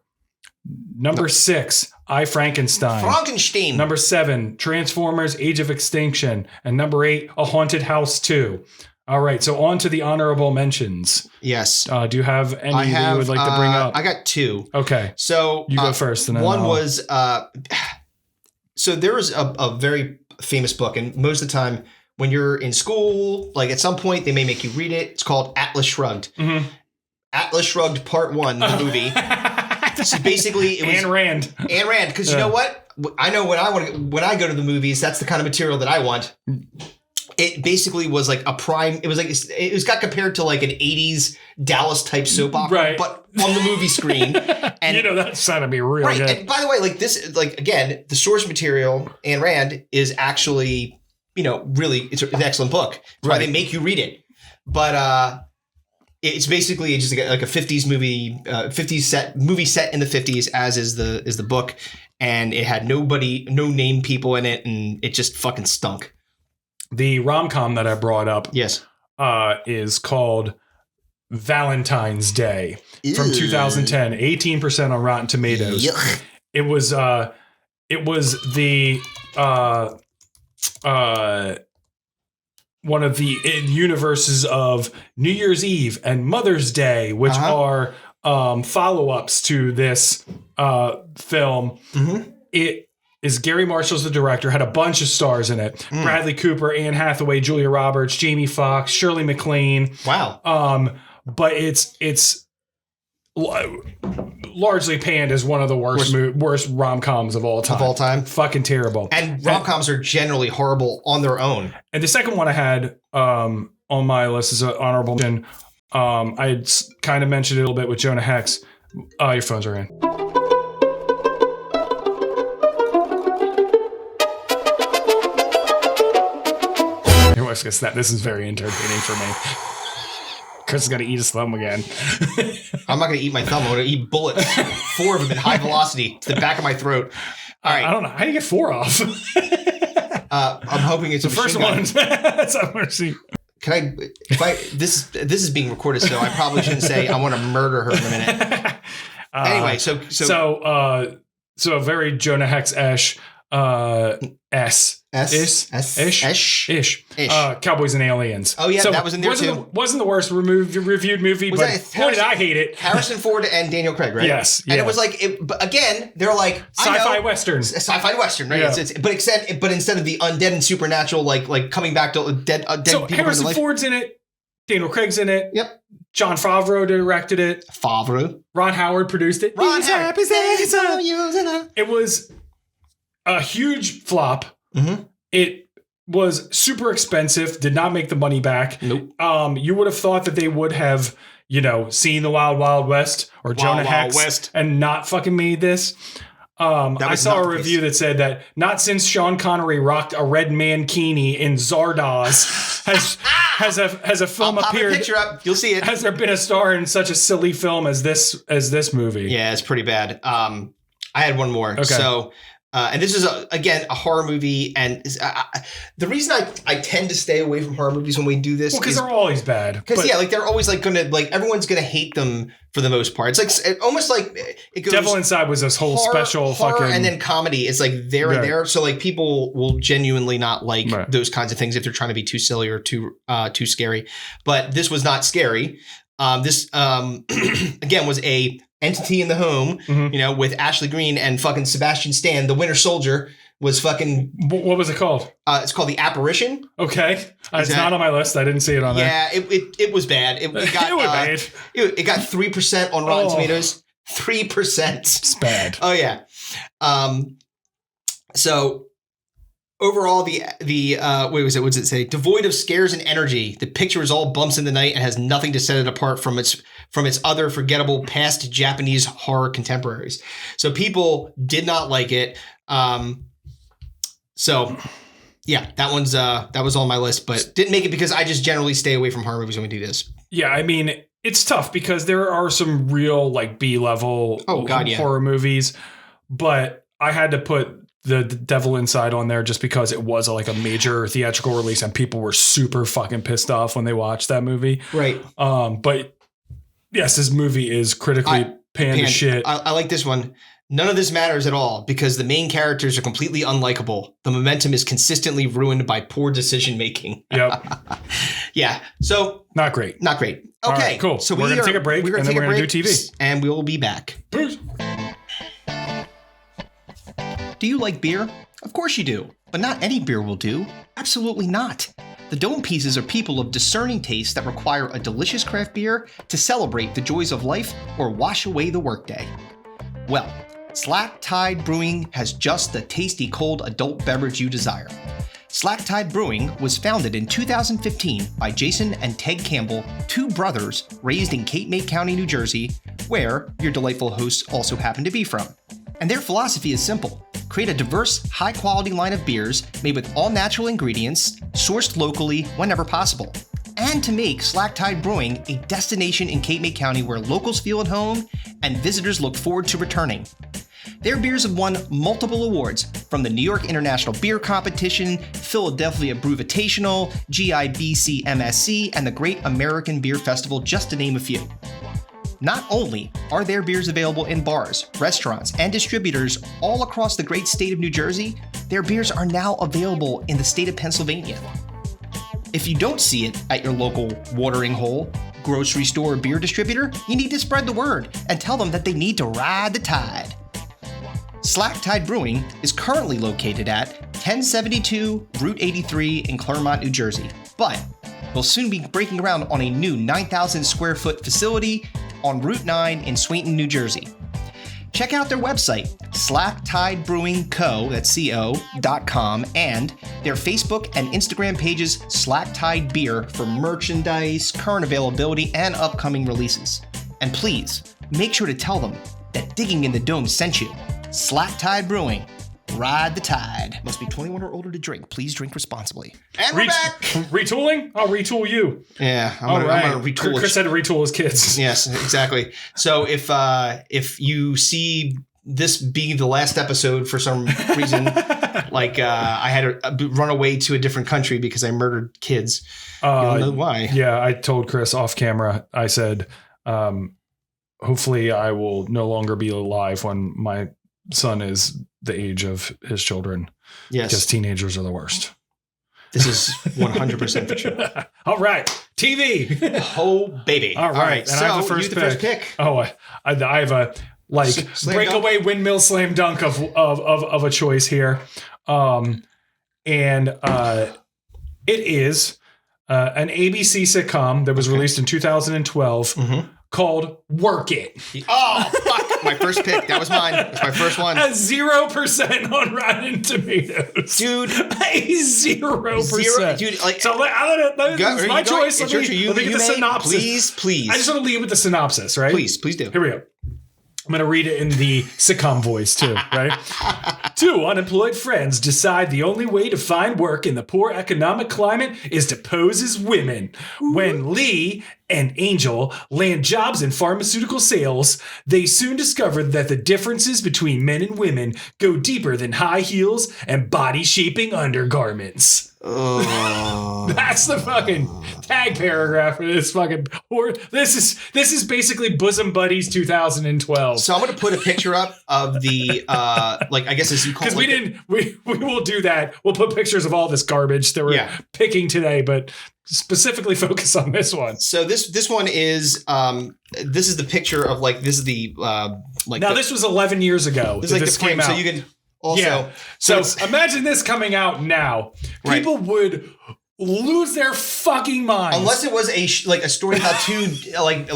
Number 6, I, Frankenstein. Frankenstein. Number 7, Transformers: Age of Extinction. And number 8, A Haunted House 2. All right, so on to the honorable mentions. Yes. Do you have any that you would like to bring up? I got 2. Okay. So You go first. And then one I'll- was so there was a very famous book, and most of the time when you're in school, like at some point they may make you read it. It's called Atlas Shrugged. Mhm. Atlas Shrugged Part 1, the movie. So basically, it was Ayn Rand. Ayn Rand, because you know what? I know when I go to the movies, that's the kind of material that I want. It basically was like a prime. It was like it got compared to like an '80s Dallas type soap opera, Right. but on the movie screen. And You know, that's going to be real right. good. And by the way, like this, like again, the source material, Ayn Rand, is actually, really, it's an excellent book. That's why Right. they make you read it. But it's basically just like a 50s movie, 50s movie set in the 50s, as is the book, and it had no name people in it, and it just fucking stunk. The rom-com that I brought up Yes. is called Valentine's Day from Ew. 2010, 18% on Rotten Tomatoes. Yuck. It was the one of the universes of New Year's Eve and Mother's Day, which are follow-ups to this film. Mm-hmm. It is Gary Marshall's the director, had a bunch of stars in it. Bradley Cooper, Anne Hathaway, Julia Roberts, Jamie Foxx, Shirley MacLaine. Wow. But it's largely panned as one of the worst rom-coms of all time. Of all time. Fucking terrible. And rom-coms are generally horrible on their own. And the second one I had on my list is an honorable mention. I had kind of mentioned it a little bit with Jonah Hex. Your phones are in. Your wife's gonna snap. This is very entertaining for me. Chris is gonna eat his thumb again. I'm not going to eat my thumb. I'm going to eat bullets. 4 of them in high velocity to the back of my throat. All right. I don't know. How do you get 4 off? I'm hoping it's The a first machine gun. one. That's a mercy. Can this is being recorded, so I probably shouldn't say I want to murder her in a minute. Anyway, so very Jonah Hex-esh, ish. Cowboys and Aliens. Oh, yeah, that was in there too. Wasn't the worst reviewed movie, but boy, did I hate it. Harrison Ford and Daniel Craig, right? Yes, And yeah. it was like, but again, they're like Sci-fi westerns. Sci-fi western, right? Yeah. But instead of the undead and supernatural, like coming back to dead So people. Harrison life. Ford's in it. Daniel Craig's in it. Yep. John Favreau directed it. Favreau. Ron Howard produced it. Ron Howard. It was a huge flop. Mm-hmm. It was super expensive, did not make the money back. Nope. You would have thought that they would have, seen the Wild Wild West or Jonah Hex West. and not fucking made this. I saw a review that said that not since Sean Connery rocked a red mankini in Zardoz has a film I'll pop appeared. a picture up. You'll see it. Has there been a star in such a silly film as this movie? Yeah, it's pretty bad. I had one more. Okay. So, and this is again a horror movie, and the reason I tend to stay away from horror movies when we do this Because is they're always bad. because they're always everyone's gonna hate them for the most part. It's like almost like it goes. Devil Inside was this whole special horror fucking and then comedy. It's like there and Right. there. So like people will genuinely not like Right. those kinds of things if they're trying to be too silly or too scary. But this was not scary. This again was a entity in the home, Mhm. with Ashley Greene and fucking Sebastian Stan, the Winter Soldier, was fucking. What was it called? It's called The Apparition. Okay, it's not on my list. I didn't see it on there. Yeah, it was bad. It got It was bad. It got 3% on Rotten Tomatoes. 3%. It's bad. Oh yeah. So overall, the what's it say? Devoid of scares and energy, the picture is all bumps in the night and has nothing to set it apart from its other forgettable past Japanese horror contemporaries. So people did not like it. So yeah, that was on my list, but didn't make it because I just generally stay away from horror movies when we do this. Yeah, I mean, it's tough because there are some real like B-level horror movies, but I had to put The Devil Inside on there just because it was like a major theatrical release and people were super fucking pissed off when they watched that movie. Right. But yes, this movie is critically panned to shit. I like this one. None of this matters at all because the main characters are completely unlikable. The momentum is consistently ruined by poor decision making. Yep. Yeah. So not great. Not great. Okay. Right, cool. So we're gonna take a break. We're gonna take a break. Do TV, and we will be back. Peace. Do you like beer? Of course you do, but not any beer will do. Absolutely not. The Dome Pieces are people of discerning taste that require a delicious craft beer to celebrate the joys of life or wash away the workday. Well, Slack Tide Brewing has just the tasty cold adult beverage you desire. Slack Tide Brewing was founded in 2015 by Jason and Ted Campbell, two brothers raised in Cape May County, New Jersey, where your delightful hosts also happen to be from. And their philosophy is simple. Create a diverse, high-quality line of beers made with all-natural ingredients, sourced locally whenever possible. And to make Slack Tide Brewing a destination in Cape May County where locals feel at home and visitors look forward to returning. Their beers have won multiple awards from the New York International Beer Competition, Philadelphia Brewvitational, GIBC MSC, and the Great American Beer Festival, just to name a few. Not only are their beers available in bars, restaurants, and distributors all across the great state of New Jersey, their beers are now available in the state of Pennsylvania. If you don't see it at your local watering hole, grocery store, or beer distributor, you need to spread the word and tell them that they need to ride the tide. Slack Tide Brewing is currently located at 1072 Route 83 in Claremont, New Jersey, but will soon be breaking ground on a new 9,000 square foot facility on Route 9 in Swainton, New Jersey. Check out their website, slacktidbrewingco.com, and their Facebook and Instagram pages, Slack Tide Beer, for merchandise, current availability, and upcoming releases. And please, make sure to tell them that Digging in the Dome sent you. Slack Tide Brewing. Ride the tide. Must be 21 or older to drink. Please drink responsibly. And we're back. Retooling? I'll retool you. Yeah, I'm gonna retool. Chris had to retool his kids. Yes, exactly. So if you see this be the last episode for some reason, like I had to run away to a different country because I murdered kids. You don't know why. Yeah, I told Chris off camera. I said, hopefully I will no longer be alive when my son is the age of his children. Yes. Because teenagers are the worst. This is 100% the truth. All right. TV. Oh, baby. All right. And So I have the first pick. Oh, I have a breakaway windmill slam dunk of a choice here. And it is an ABC sitcom that was released in 2012 called Work It. Oh, fuck. My first pick. That was mine. That's my first one. A 0% on Rotten Tomatoes. Dude. A 0%. Dude, like, so it's my choice. Let me get the synopsis. Please. I just want to lead with the synopsis, right? Please do. Here we go. I'm going to read it in the sitcom voice, too, right? Two unemployed friends decide the only way to find work in the poor economic climate is to pose as women. When Lee and Angel land jobs in pharmaceutical sales, they soon discover that the differences between men and women go deeper than high heels and body-shaping undergarments. That's the fucking tag paragraph for this fucking this is basically Bosom Buddies 2012. So I'm gonna put a picture up of the I guess as you call it. Because we will do that. We'll put pictures of all this garbage that we're picking today, but specifically focus on this one. So this one is this is the picture of this is the Now this was 11 years ago. This is like the frame, so you can Also, Yeah. So imagine this coming out now. Right. People would lose their fucking minds. unless it was a story about two like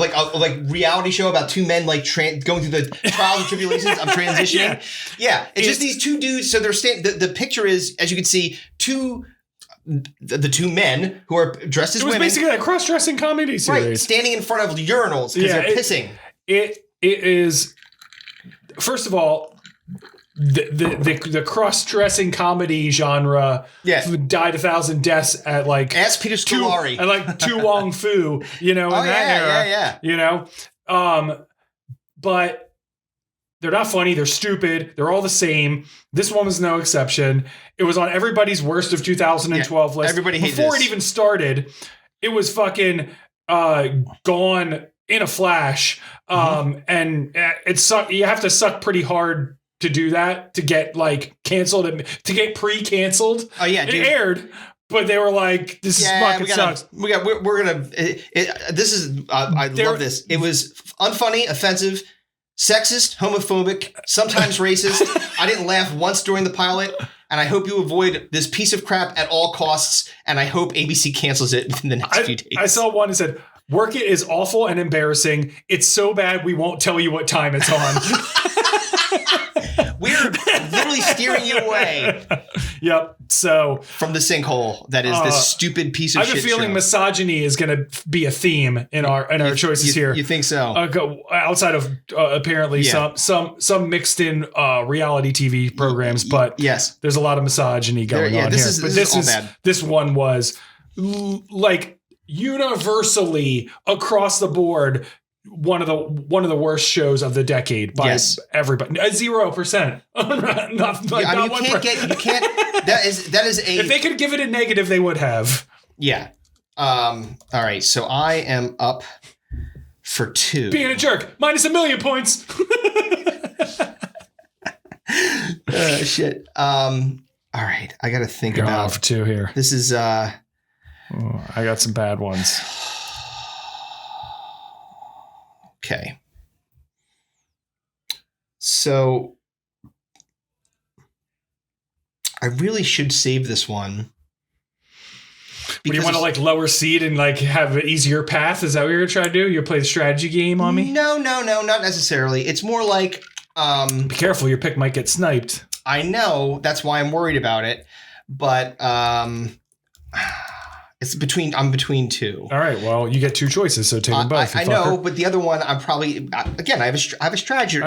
reality show about two men like going through the trials and tribulations of transitioning. Yeah, it's just these two dudes. So they're the picture is, as you can see, the two men who are dressed as women. It was basically a cross-dressing comedy series. Right, standing in front of urinals because they're pissing. It is, first of all, the cross-dressing comedy genre died 1,000 deaths at like Ask Peter Scolari at like Tu Wong Fu, in that era. But they're not funny. They're stupid. They're all the same. This one was no exception. It was on everybody's worst of 2012 list. Everybody hated before this. it even started. It was fucking gone in a flash. And it sucked. You have to suck pretty hard to do that, to get like canceled, to get pre-canceled. Oh yeah, it dude. aired, but they were like, "This is fucking sucks." We're gonna. This is. I love this. It was unfunny, offensive, sexist, homophobic, sometimes racist. I didn't laugh once during the pilot, and I hope you avoid this piece of crap at all costs. And I hope ABC cancels it within the next few days. I saw one that said, "Work It is awful and embarrassing. It's so bad we won't tell you what time it's on." We're literally steering you away. Yep. So from the sinkhole that is this stupid piece of shit. I have a feeling misogyny is going to be a theme in our choices here. You think so? Outside of apparently some mixed in reality TV programs, but yes, there's a lot of misogyny going on here. This one was like universally across the board one of the worst shows of the decade by everybody. 0%. You can't. That is a. If they could give it a negative, they would have. Yeah. All right. So I am up for 2. Being a jerk. Minus 1,000,000 points. Shit. All right. I got to think You're about for 2 here. This is. I got some bad ones. Okay. So I really should save this one. Do you want to like lower seed and like have an easier path? Is that what you're going to try to do? You play the strategy game on me? No, not necessarily. It's more like be careful, your pick might get sniped. I know, that's why I'm worried about it. But I'm between 2. All right. Well, you get 2 choices, so take them both. I know, but the other one, I'm probably again. I have a strategy. Strategy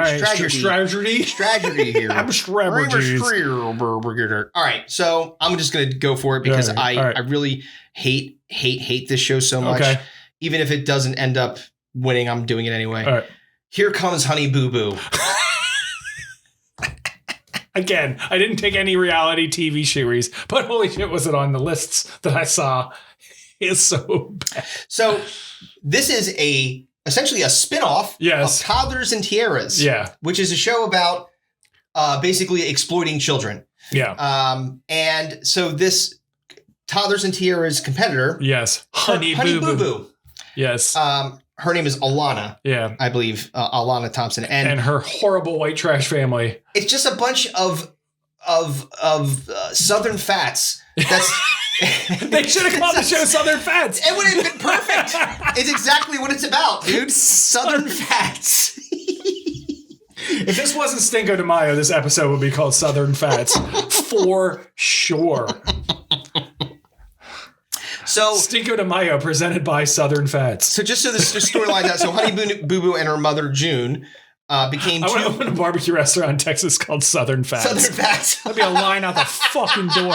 here. I'm a strategy. All right, so I'm just gonna go for it because I really hate this show so much. Okay. Even if it doesn't end up winning, I'm doing it anyway. All right. Here comes Honey Boo Boo. Again, I didn't take any reality TV series, but holy shit, was it on the lists that I saw? It's so bad. So this is essentially a spin-off of Toddlers and Tiaras. Yeah. Which is a show about basically exploiting children. Yeah. And so this Toddlers and Tiaras competitor. Yes. Honey Boo Boo. Yes. Her name is Alana. Yeah. I believe Alana Thompson. And her horrible white trash family. It's just a bunch of Southern fats. That's they should have called the show Southern Fats. It would have been perfect. It's exactly what it's about, dude. Southern Fats. If this wasn't Stinko De Mayo, this episode would be called Southern Fats for sure. So Stinko De Mayo presented by Southern Fats. So just so this storyline out, so Honey Boo Boo and her mother June became. I want to open a barbecue restaurant in Texas called Southern Fats. Southern Fats. That'd be a line out the fucking door.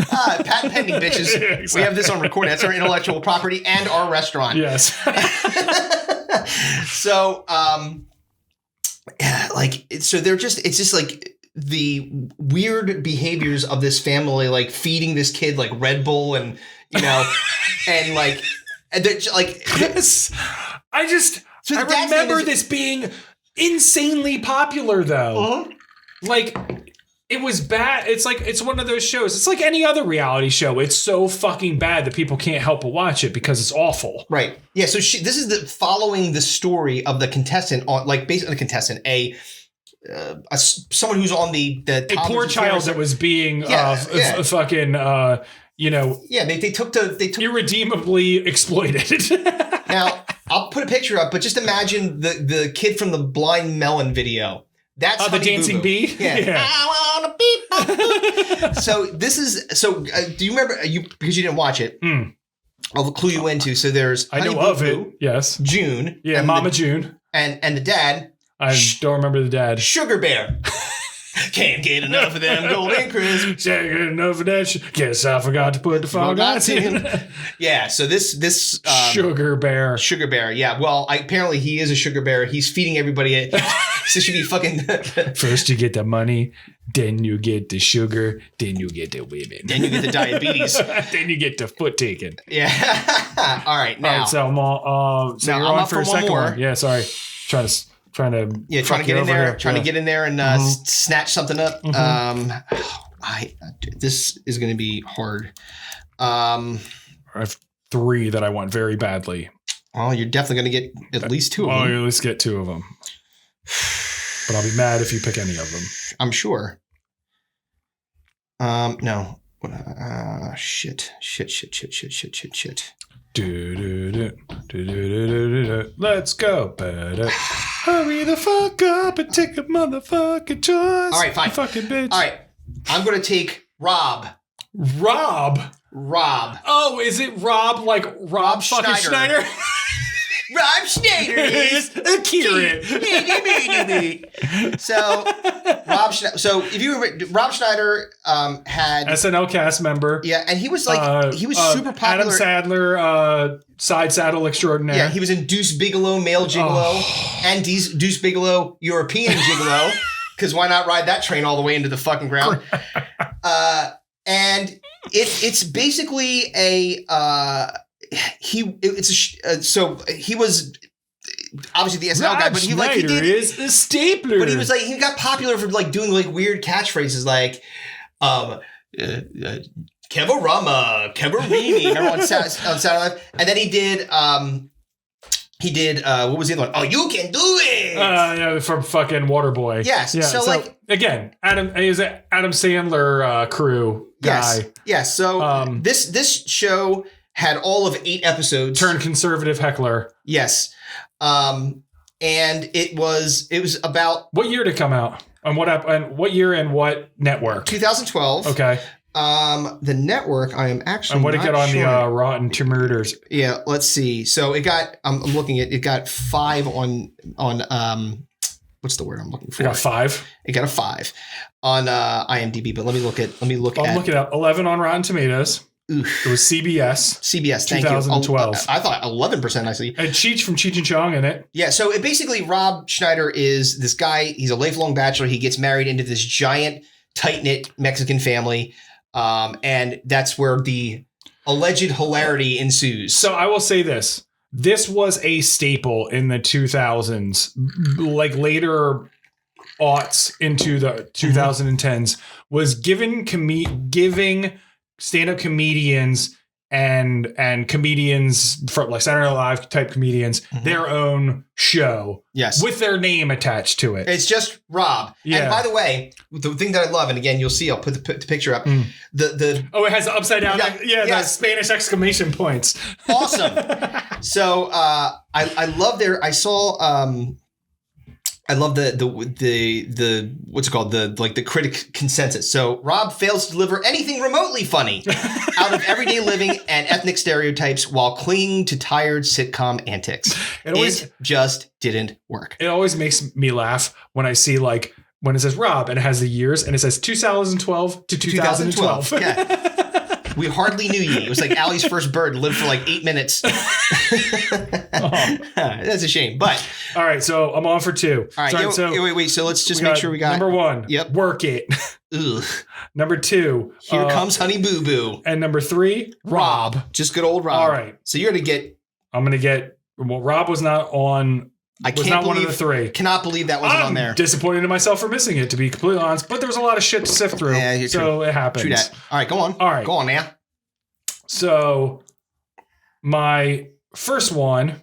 Patent pending, bitches. Yeah, exactly. We have this on recording. That's our intellectual property and our restaurant. Yes. So, so they're just. It's just like the weird behaviors of this family, like feeding this kid like Red Bull and. And like, and they're just, like, yes. I remember this being insanely popular though. Uh-huh. Like, it was bad. It's like, it's one of those shows. It's like any other reality show. It's so fucking bad that people can't help but watch it because it's awful. Right. Yeah. So this is following the story of the contestant on, like, basically the contestant, someone who's on the a poor child that was being fucking they took irredeemably exploited. Now I'll put a picture up, but just imagine the kid from the Blind Melon video. That's the dancing bee. Yeah. I wanna be. So this is do you remember because you didn't watch it? I'll clue you into. So there's I know of it. Yes. June. Yeah, Mama June. And the dad. I don't remember the dad. Sugar Bear. Can't get enough of them golden crisps. Can't get enough of that. Guess I forgot to put the fog lights in. Yeah. So this Sugar Bear. Sugar Bear. Yeah. Well, apparently he is a sugar bear. He's feeding everybody. This should be fucking. First you get the money, then you get the sugar, then you get the women, then you get the diabetes, then you get the foot taken. Yeah. All right. Now. All right, so I'm all. So now you're I'm on up for a one second more. one. Yeah. Sorry. Trying to get in there. Trying to get in there and snatch something up. This is going to be hard. I have 3 that I want very badly. Well, you're definitely going to get at least 2 of them. Oh, you at least get 2 of them. But I'll be mad if you pick any of them. I'm sure. No. Shit. Let's go. Hurry the fuck up and take a motherfucking choice. All right, fine. You fucking bitch. All right. I'm going to take Rob. Rob? Oh, is it Rob like Rob fucking Schneider? Rob Schneider is a curate. So if you remember, Rob Schneider had SNL cast member. Yeah, and he was super popular. Adam Sandler, side saddle extraordinaire. Yeah, he was in Deuce Bigalow, Male Gigolo, and Deuce Bigalow, European Gigolo. Because why not ride that train all the way into the fucking ground? And it's basically he was obviously the SNL guy, but he is a stapler. But he was he got popular for doing weird catchphrases like Kevarama, Kevarini. Remember on Saturday Night? And then he did what was the other one? Oh, you can do it. Yeah, from fucking Waterboy. Yes. Yeah. So again, Adam Sandler crew guy. Yes. So this show had all of 8 episodes. Turned conservative heckler. Yes. And it was about what year did it come out? And what year and what network? 2012. Okay. The network, I am actually and what did it get on the Rotten Tomatoes? Yeah, let's see. So it got I'm looking at it got 5 on what's the word I'm looking for? It got 5. It got a 5 on IMDb, but let me look at I'm looking at 11 on Rotten Tomatoes. Oof. It was CBS. Thank 2012. You. I thought 11%. I see. And Cheech from Cheech and Chong in it. Yeah. So it basically, Rob Schneider is this guy. He's a lifelong bachelor. He gets married into this giant, tight knit Mexican family, and that's where the alleged hilarity ensues. So I will say this: this was a staple in the 2000s, later aughts into the 2010s. Was giving stand-up comedians and comedians from Saturday Night Live type comedians their own show, yes, with their name attached to it. It's just Rob. Yeah. And by the way, the thing that I love, and again, you'll see, I'll put the picture up. It has the upside down, the Spanish exclamation points. Awesome. So I love I love the what's it called, the critic consensus. So Rob fails to deliver anything remotely funny out of everyday living and ethnic stereotypes while clinging to tired sitcom antics. It just didn't work. It always makes me laugh when I see when it says Rob and it has the years and it says 2012 to 2012. Yeah. We hardly knew ye. It was like Allie's first bird, lived for 8 minutes. That's a shame. But all right, so I'm on for 2. All right, wait. So let's just make sure we got number 1. Yep, work it. Ugh. Number 2, here comes Honey Boo Boo. And number 3, Rob. Just good old Rob. All right. So you're gonna get. I'm gonna get. Well, Rob was not on. One of the 3. Cannot believe that wasn't on there. Disappointed in myself for missing it, to be completely honest. But there was a lot of shit to sift through. Yeah, so it happens. True that. All right, go on. All right, go on now. So my first one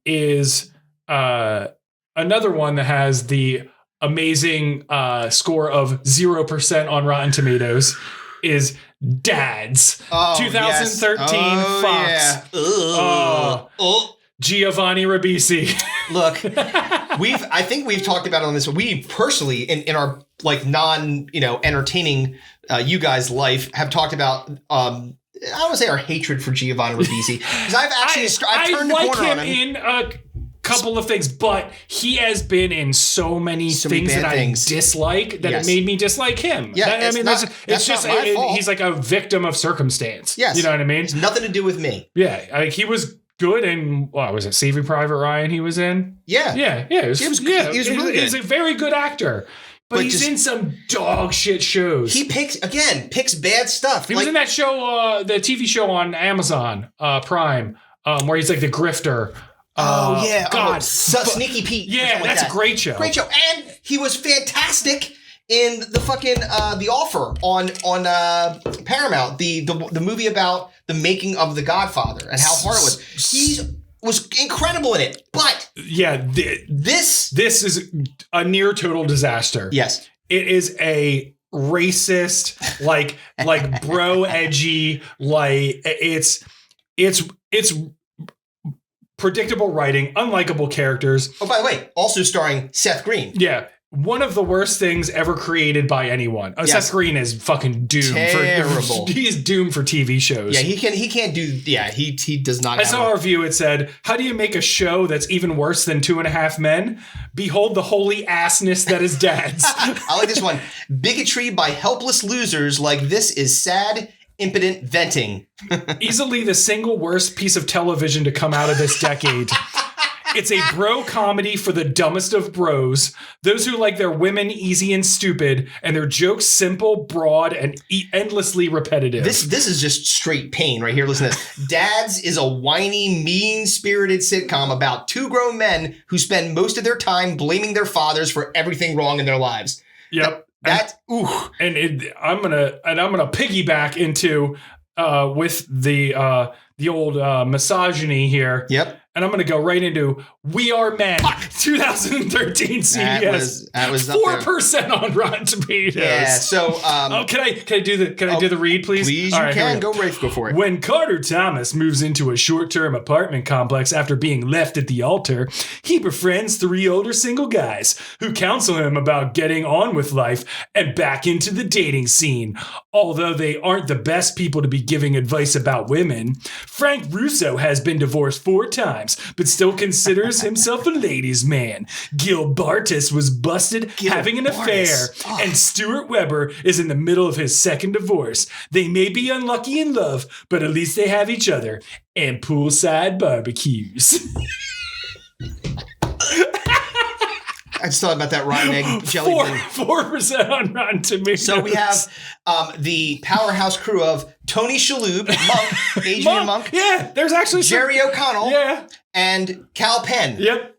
is another one that has the amazing score of 0% on Rotten Tomatoes is Dads. 2013 yes. Fox. Yeah. Giovanni Ribisi. Look, I think we've talked about it on this. We personally, in our like entertaining you guys' life, have talked about I don't want to say our hatred for Giovanni Ribisi, because I've actually I've turned the corner on him. In a couple of things, but he has been in so many things that I dislike that it made me dislike him. Yeah, it's just he's like a victim of circumstance. Yes, you know what I mean. It's nothing to do with me. Yeah, like he was good in what was it, Saving Private Ryan? He was in. Yeah. He was really good. He's a very good actor. But he's in some dog shit shows. He picks bad stuff. He was in that show, the TV show on Amazon Prime, where he's like the grifter. God, Sneaky Pete. Yeah, that's a great show. Great show, and he was fantastic in the fucking The Offer on Paramount, the movie about the making of The Godfather and how hard it was. He was incredible in it, but this is a near total disaster. Yes, it is a racist, like bro edgy, like it's predictable writing, unlikable characters. Oh, by the way, also starring Seth Green. Yeah. One of the worst things ever created by anyone. Seth Green is fucking doomed. Terrible. He is doomed for TV shows. Yeah, he can't do. Yeah, he does not. I saw a review. It said, "How do you make a show that's even worse than 2.5 Men? Behold the holy assness that is Dads." I like this one. Bigotry by helpless losers like this is sad, impotent venting. Easily the single worst piece of television to come out of this decade. It's a bro comedy for the dumbest of bros, those who like their women easy and stupid, and their jokes simple, broad, and endlessly repetitive. This is just straight pain right here. Listen to this. Dads is a whiny, mean-spirited sitcom about two grown men who spend most of their time blaming their fathers for everything wrong in their lives. Yep. I'm gonna piggyback into with the old misogyny here. Yep. And I'm going to go right into We Are Men, 2013 CBS. That was 4% on Rotten Tomatoes. Yeah. So, can I do the read, please? Please, you can go for it. When Carter Thomas moves into a short-term apartment complex after being left at the altar, he befriends 3 older single guys who counsel him about getting on with life and back into the dating scene. Although they aren't the best people to be giving advice about women, Frank Russo has been divorced 4 times, but still considers himself a ladies' man. Gil Bartis was busted having an affair, and Stuart Weber is in the middle of his second divorce. They may be unlucky in love, but at least they have each other and poolside barbecues. I just thought about that rotten egg jelly bean. 4% on Rotten Tomatoes. So we have the powerhouse crew of Tony Shalhoub, Monk, Adrian Monk. Yeah, there's actually Jerry O'Connell. Yeah. And Cal Penn. Yep.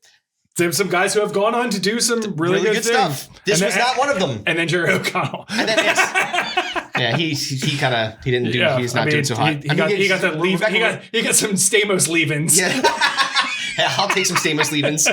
There's some guys who have gone on to do some really good stuff. This was not one of them. And then Jerry O'Connell. And then yeah, he didn't do. Yeah, he's not doing so hot. He got that leave. He got some Stamos leave-ins. Yeah. Yeah, I'll take some Stamos leave-ins.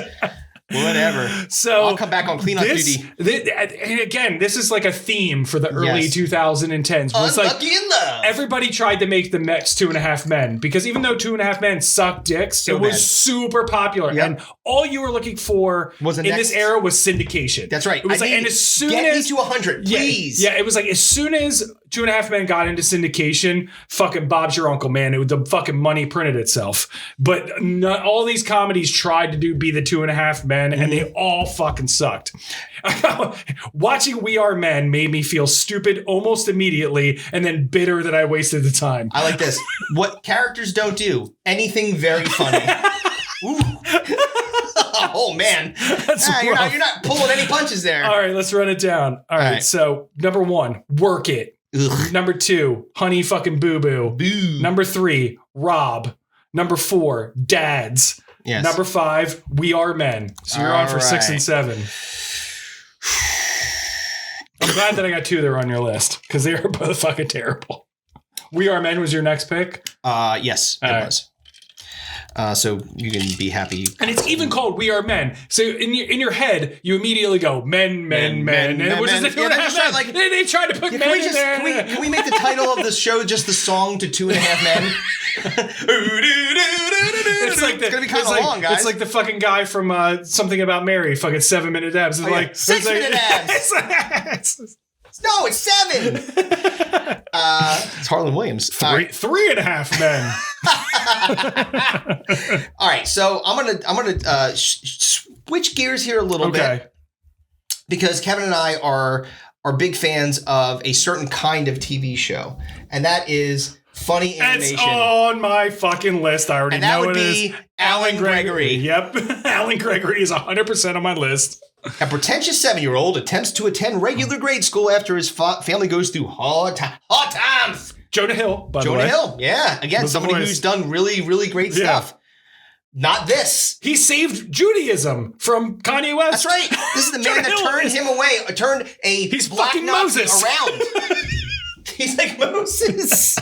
Whatever. So I'll come back on cleanup duty. And again, this is like a theme for the early 2010s. Unlucky in love. Everybody tried to make the next 2.5 Men, because even though 2.5 Men sucked dicks, it was super popular. Yep. And all you were looking for this era was syndication. That's right. It was and as soon get as me to 100, please. Yeah, it was like as soon as 2.5 Men got into syndication, fucking Bob's Your Uncle, man. The fucking money printed itself. But all these comedies tried to be the 2.5 Men. And they all fucking sucked. Watching We Are Men made me feel stupid almost immediately, and then bitter that I wasted the time. I like this. What characters don't do anything very funny. Ooh. Oh man, you're not pulling any punches there. All right, let's run it down. All right. So number 1, Work It. Ugh. Number 2, Honey Fucking Boo Boo. Boo. Number 3, Rob. Number 4, Dads. Yes. Number 5, We Are Men. So you're on for 6 and 7. I'm glad that I got 2 that are on your list, because they are both fucking terrible. We Are Men was your next pick? Yes, it was. So you can be happy. And it's even called We Are Men. So in your head, you immediately go men. And which is the Two and a Half Men. Like, they tried to put men in there. Can we make the title of the show just the song to Two and a Half Men? It's gonna be kind of long, guys. It's like the fucking guy from Something About Mary, fucking 7 minute abs. It's like 6 minute abs. No, it's 7. It's Harlan Williams. Three and a half men. All right, so I'm gonna switch gears here a little bit because Kevin and I are big fans of a certain kind of TV show, and that is funny animation. It's on my fucking list. I already know it is. And that would be Alan Gregory. Yep, Alan Gregory is 100% on my list. A pretentious 7-year-old attempts to attend regular grade school after his family goes through hard times. Jonah Hill, by the way. Jonah Hill, yeah. Again, somebody who's done really, really great stuff. Not this. He saved Judaism from Kanye West. That's right. This is the man that turned him away, turned a He's black fucking Nazi Moses. around. He's like Moses.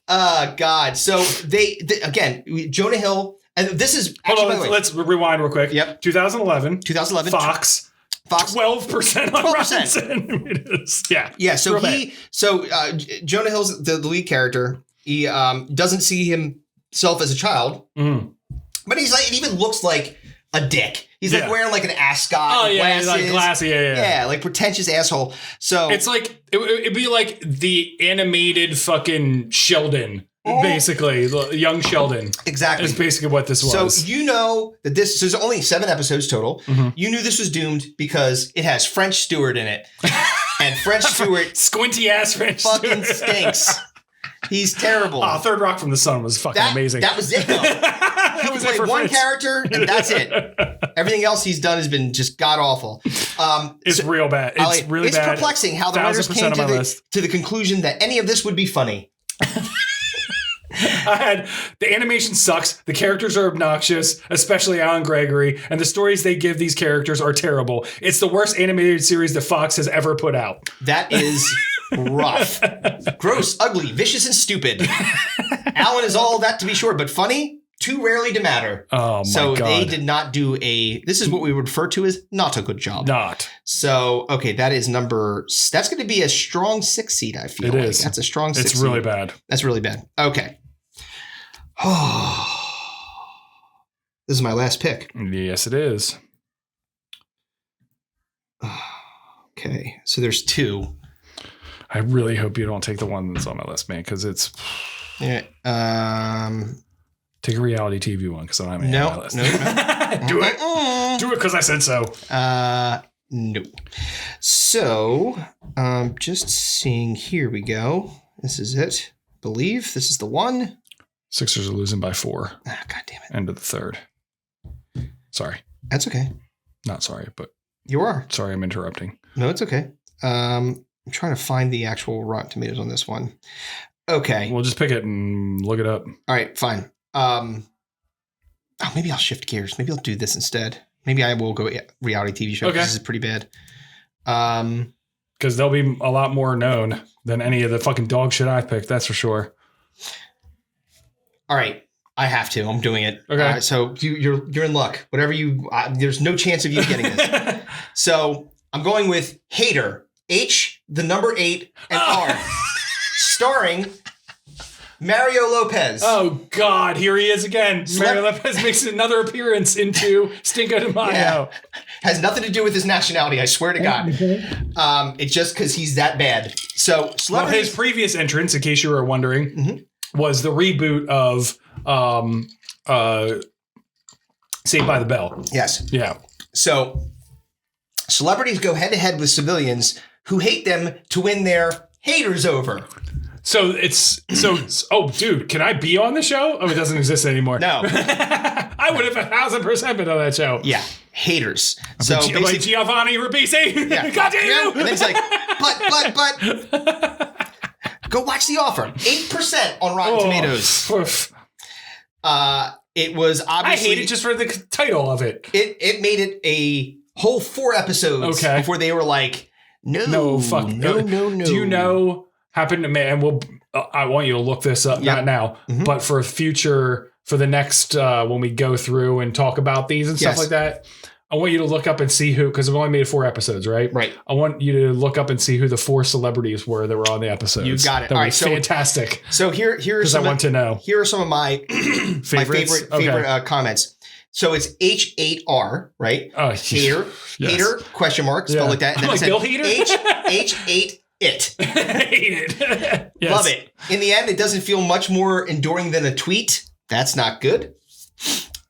God. So they again, Jonah Hill, and this is actually, hold on, let's rewind real quick. Yep. 2011. Fox 12% on 12%. Yeah. So Jonah Hill's the lead character. He doesn't see himself as a child, but he's like, it even looks like a dick. He's like wearing like an ascot. Oh yeah, glasses. he's like glassy. Yeah, like pretentious asshole. So it's like it'd be like the animated fucking Sheldon. Basically, young Sheldon. Exactly. Is basically what this was. So you know that so there's only 7 episodes total. You knew this was doomed because it has French Stewart in it. And French Stewart squinty ass French fucking Stewart. stinks. He's terrible. Third Rock from the Sun was fucking amazing. That was it though. He was like one character and that's it. Everything else he's done has been just god awful. It's real bad. It's really bad. It's perplexing how the writers came to the conclusion that any of this would be funny. The animation sucks. The characters are obnoxious, especially Alan Gregory, and the stories they give these characters are terrible. It's the worst animated series that Fox has ever put out. That is rough. Gross, ugly, vicious, and stupid. Alan is all that to be sure, but funny, too rarely to matter. Oh, my God. So they did not do this is what we would refer to as not a good job. So, okay, that's going to be a strong 6 seed, I feel like. Is. That's a strong 6 seed. It's really bad. That's really bad. Okay. This is my last pick. Yes, it is. Okay, so there's 2. I really hope you don't take the one that's on my list, man, because it's... Yeah. Take a reality TV one, because I don't have any on my list. No. Do it. Do it because I said so. No. So, just seeing, here we go. This is it. Believe this is the one. Sixers are losing by 4. Ah, God damn it. End of the third. Sorry. That's okay. Not sorry, but... You are. Sorry, I'm interrupting. No, it's okay. I'm trying to find the actual Rotten Tomatoes on this one. Okay. We'll just pick it and look it up. All right, fine. Maybe I'll shift gears. Maybe I'll do this instead. Maybe I will go reality TV show. Okay. This is pretty bad. Because they'll be a lot more known than any of the fucking dog shit I've picked. That's for sure. All right. I have to. I'm doing it. Okay. So you're in luck. Whatever there's no chance of you getting this. So I'm going with Hater. H, the number 8, and R. Starring Mario Lopez. Oh, God. Here he is again. Mario Lopez makes another appearance into Stinko De Mayo. Yeah. Has nothing to do with his nationality. I swear to God. It's just because he's that bad. So his previous entrance, in case you were wondering, was the reboot of Saved by the Bell. Yes. Yeah. So celebrities go head to head with civilians who hate them to win their haters over. So oh, dude, can I be on the show? Oh, it doesn't exist anymore. No. I would have 1,000% been on that show. Yeah. Haters. So like Giovanni Ribisi. Yeah. God damn you. And then it's like, but. Go watch The Offer. 8% on Rotten Tomatoes. It was obviously... I hate it just for the title of it. It made it a whole 4 episodes before they were like, no. Do you know, happened to me, and I want you to look this up, not now, but for future for the next when we go through and talk about these and stuff like that, I want you to look up and see who, because we've only made 4 episodes, right? Right. I want you to look up and see who the 4 celebrities were that were on the episodes. You got it. That All were right, fantastic. So here's I want to know. Here are some of my favorite comments. So it's H8R, right? Oh, Hater, yes. Hater, question mark, spell like that. And then like Bill Hader? H8 it. Hate it. Yes. Love it. In the end, it doesn't feel much more enduring than a tweet. That's not good.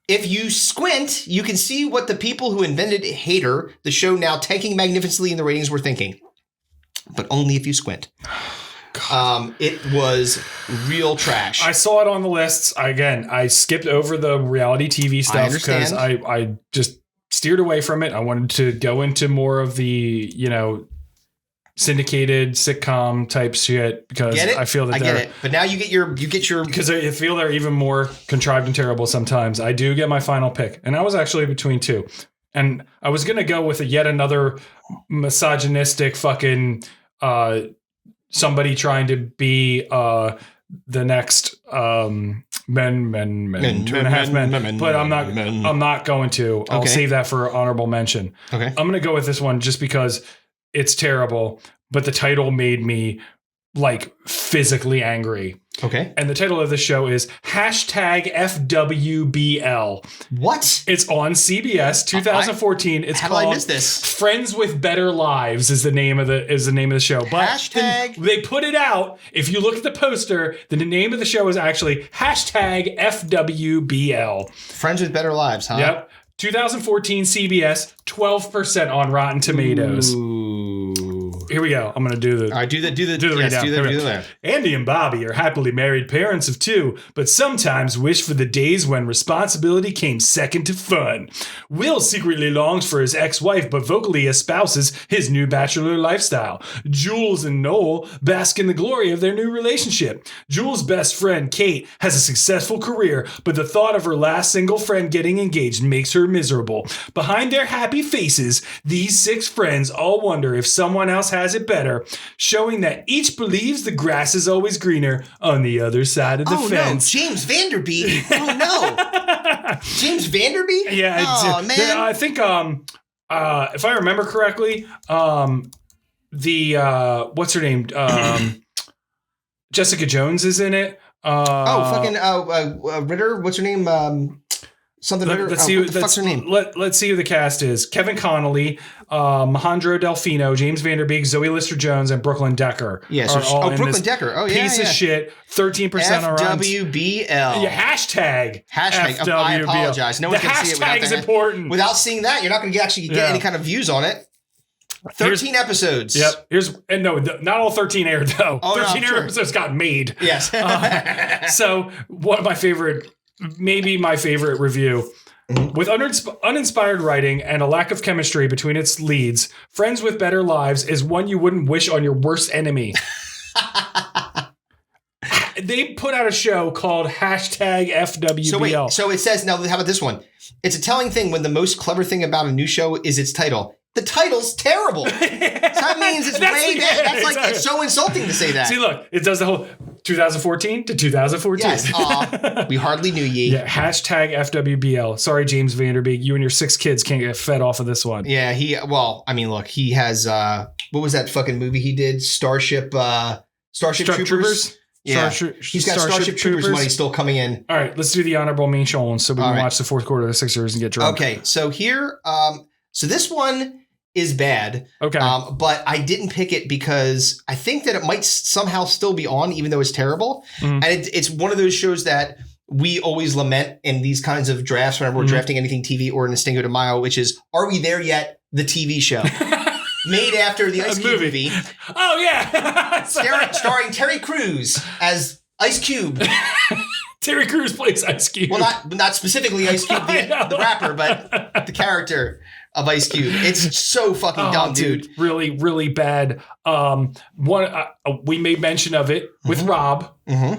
If you squint, you can see what the people who invented Hater, the show now tanking magnificently in the ratings, were thinking. But only if you squint. It was real trash. I saw it on the lists. I skipped over the reality TV stuff because I just steered away from it. I wanted to go into more of the, syndicated sitcom type shit because I feel that I get it. But now you get your because I feel they're even more contrived and terrible sometimes. I do get my final pick, and I was actually between 2, and I was gonna go with yet another misogynistic fucking somebody trying to be the next men, 2.5 men, but I'm not going to. I'll save that for honorable mention. Okay, I'm gonna go with this one just because it's terrible, but the title made me like physically angry. Okay. And the title of the show is #FWBL. What? It's on CBS 2014. It's how called did I miss this? Friends with Better Lives is the name of the show. But they put it out. If you look at the poster, the name of the show is actually #FWBL. Friends with Better Lives, huh? Yep. 2014 CBS, 12% on Rotten Tomatoes. Ooh. Here we go. I'm going to do the... All right, do the readout. Andy and Bobby are happily married parents of 2, but sometimes wish for the days when responsibility came second to fun. Will secretly longs for his ex-wife, but vocally espouses his new bachelor lifestyle. Jules and Noel bask in the glory of their new relationship. Jules' best friend, Kate, has a successful career, but the thought of her last single friend getting engaged makes her miserable. Behind their happy faces, these 6 friends all wonder if someone else has it better, showing that each believes the grass is always greener on the other side of the fence. No, James Vanderbeek. Oh no. James Vanderbeek? Yeah. Oh man. I think if I remember correctly, what's her name? Jessica Jones is in it. Ritter. What's her name? Something. Let's see. What the fuck's her name? Let's see who the cast is: Kevin Connolly, Alejandro Delfino, James Vanderbeek, Zoe Lister-Jones, and Brooklyn Decker. Yeah. Brooklyn Decker. Oh yeah. Piece of shit. 13% on Rotten. FWBL. Yeah. Hashtag. FWBL. I apologize. No one can see it without hashtag is important. Without seeing that, you're not going to actually get any kind of views on it. 13 episodes. Yep. Not all 13 aired though. 13 episodes got made. Yes. So one of my favorite. Maybe my favorite review. With uninspired writing and a lack of chemistry between its leads, Friends with Better Lives is one you wouldn't wish on your worst enemy. They put out a show called #FWBL. So it says, now how about this one? It's a telling thing when the most clever thing about a new show is its title. The title's terrible. So that means it's way bad. That's like, it's so insulting to say that. See, look, it does the whole 2014 to 2014. Yes. We hardly knew ye. Yeah. #FWBL. Sorry, James Vanderbeek. You and your 6 kids can't get fed off of this one. Yeah. He has, what was that fucking movie he did? Starship Troopers? Yeah. He's got Starship Troopers money still coming in. All right. Let's do the honorable mentions so we can watch the 4th quarter of the Sixers and get drunk. Okay. So here, so this one is bad. Okay. But I didn't pick it because I think that it might somehow still be on, even though it's terrible. And it's one of those shows that we always lament in these kinds of drafts whenever we're drafting anything TV or in a Stinko De Mayo, which is, Are We There Yet? The TV show. Made after the Ice Cube movie. Oh, yeah. starring Terry Crews as Ice Cube. Terry Crews plays Ice Cube. Well, not specifically Ice Cube, the rapper, but the character of Ice Cube. It's so fucking dumb, dude. Really, really bad. We made mention of it with Rob,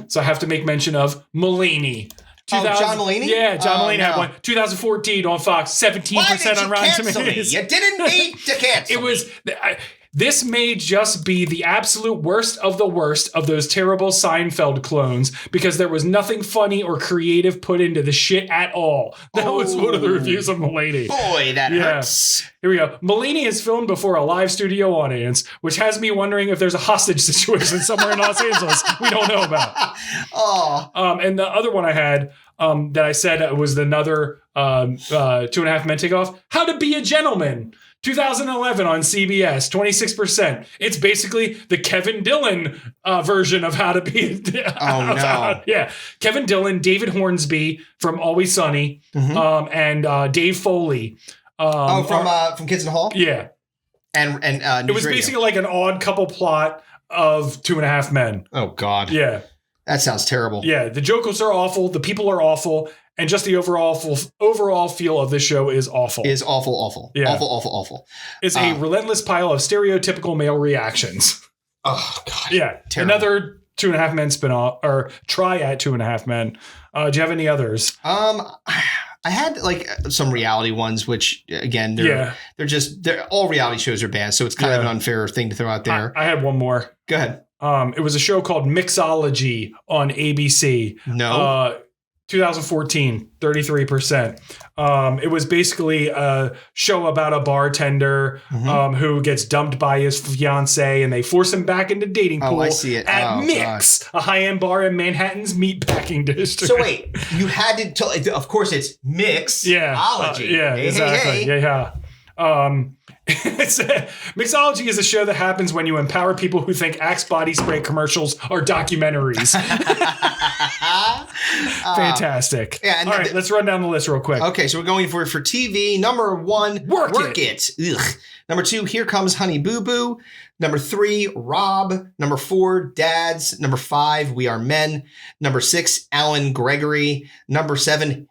so I have to make mention of Mulaney. John Mulaney? Yeah, John Mulaney had one. 2014 on Fox, 17% on Rotten Tomatoes. You didn't need to cancel. It was This may just be the absolute worst of those terrible Seinfeld clones because there was nothing funny or creative put into the shit at all. That was one of the reviews of Mulaney. Boy, that hurts. Here we go. Mulaney is filmed before a live studio audience, which has me wondering if there's a hostage situation somewhere in Los Angeles we don't know about. And the other one I had that I said was another 2.5 Men Take Off. How to Be a Gentleman. 2011 on CBS, 26%. It's basically the Kevin Dillon version of How to Be. Yeah, Kevin Dillon, David Hornsby from Always Sunny, and Dave Foley. From Kids in the Hall. Yeah, and it was basically like an Odd Couple plot of 2.5 Men. Oh God. Yeah, that sounds terrible. Yeah, the jokes are awful, the people are awful. And just the overall feel of the show is awful. Is awful. Yeah. Awful. It's a relentless pile of stereotypical male reactions. Oh, God. Yeah. Terrible. Another 2.5 Men spinoff, or try at 2.5 Men. Do you have any others? I had like some reality ones, which again, they're all reality shows are bad. So it's kind of an unfair thing to throw out there. I had one more. Go ahead. It was a show called Mixology on ABC. No. 2014, 33%. It was basically a show about a bartender who gets dumped by his fiance, and they force him back into dating pool at Mix, a high-end bar in Manhattan's meatpacking district. So wait, you had to tell, of course it's Mixology. Exactly. Yeah. Mixology is a show that happens when you empower people who think Axe body spray commercials are documentaries. Fantastic. All right, let's run down the list real quick. Okay, so we're going for TV. Number 1, Work It. Ugh. Number 2, Here Comes Honey Boo Boo. Number 3, Rob. Number 4, Dads. Number 5, We Are Men. Number 6, Alan Gregory. Number 7,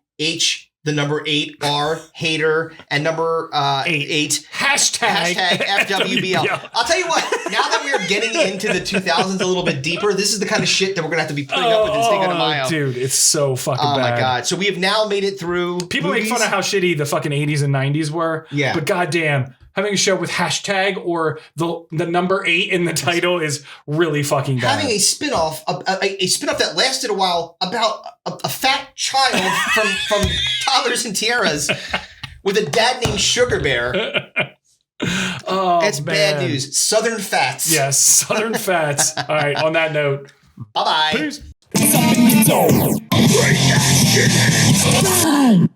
the number 8, R, Hater, and number 8, hashtag FWBL. I'll tell you what, now that we're getting into the 2000s a little bit deeper, this is the kind of shit that we're going to have to be putting up with in Stinko De Mayo. Dude, it's so fucking bad. Oh my God. So we have now made it through People movies. make fun of how shitty the fucking 80s and 90s were. Yeah. But goddamn, having a show with hashtag or the number 8 in the title is really fucking bad. Having a spinoff, a spinoff that lasted a while about a fat child from Toddlers and Tiaras with a dad named Sugar Bear. It's bad news. Southern Fats. Yes, Southern Fats. All right, on that note. Bye-bye. Peace. Something you don't. Bring that shit in.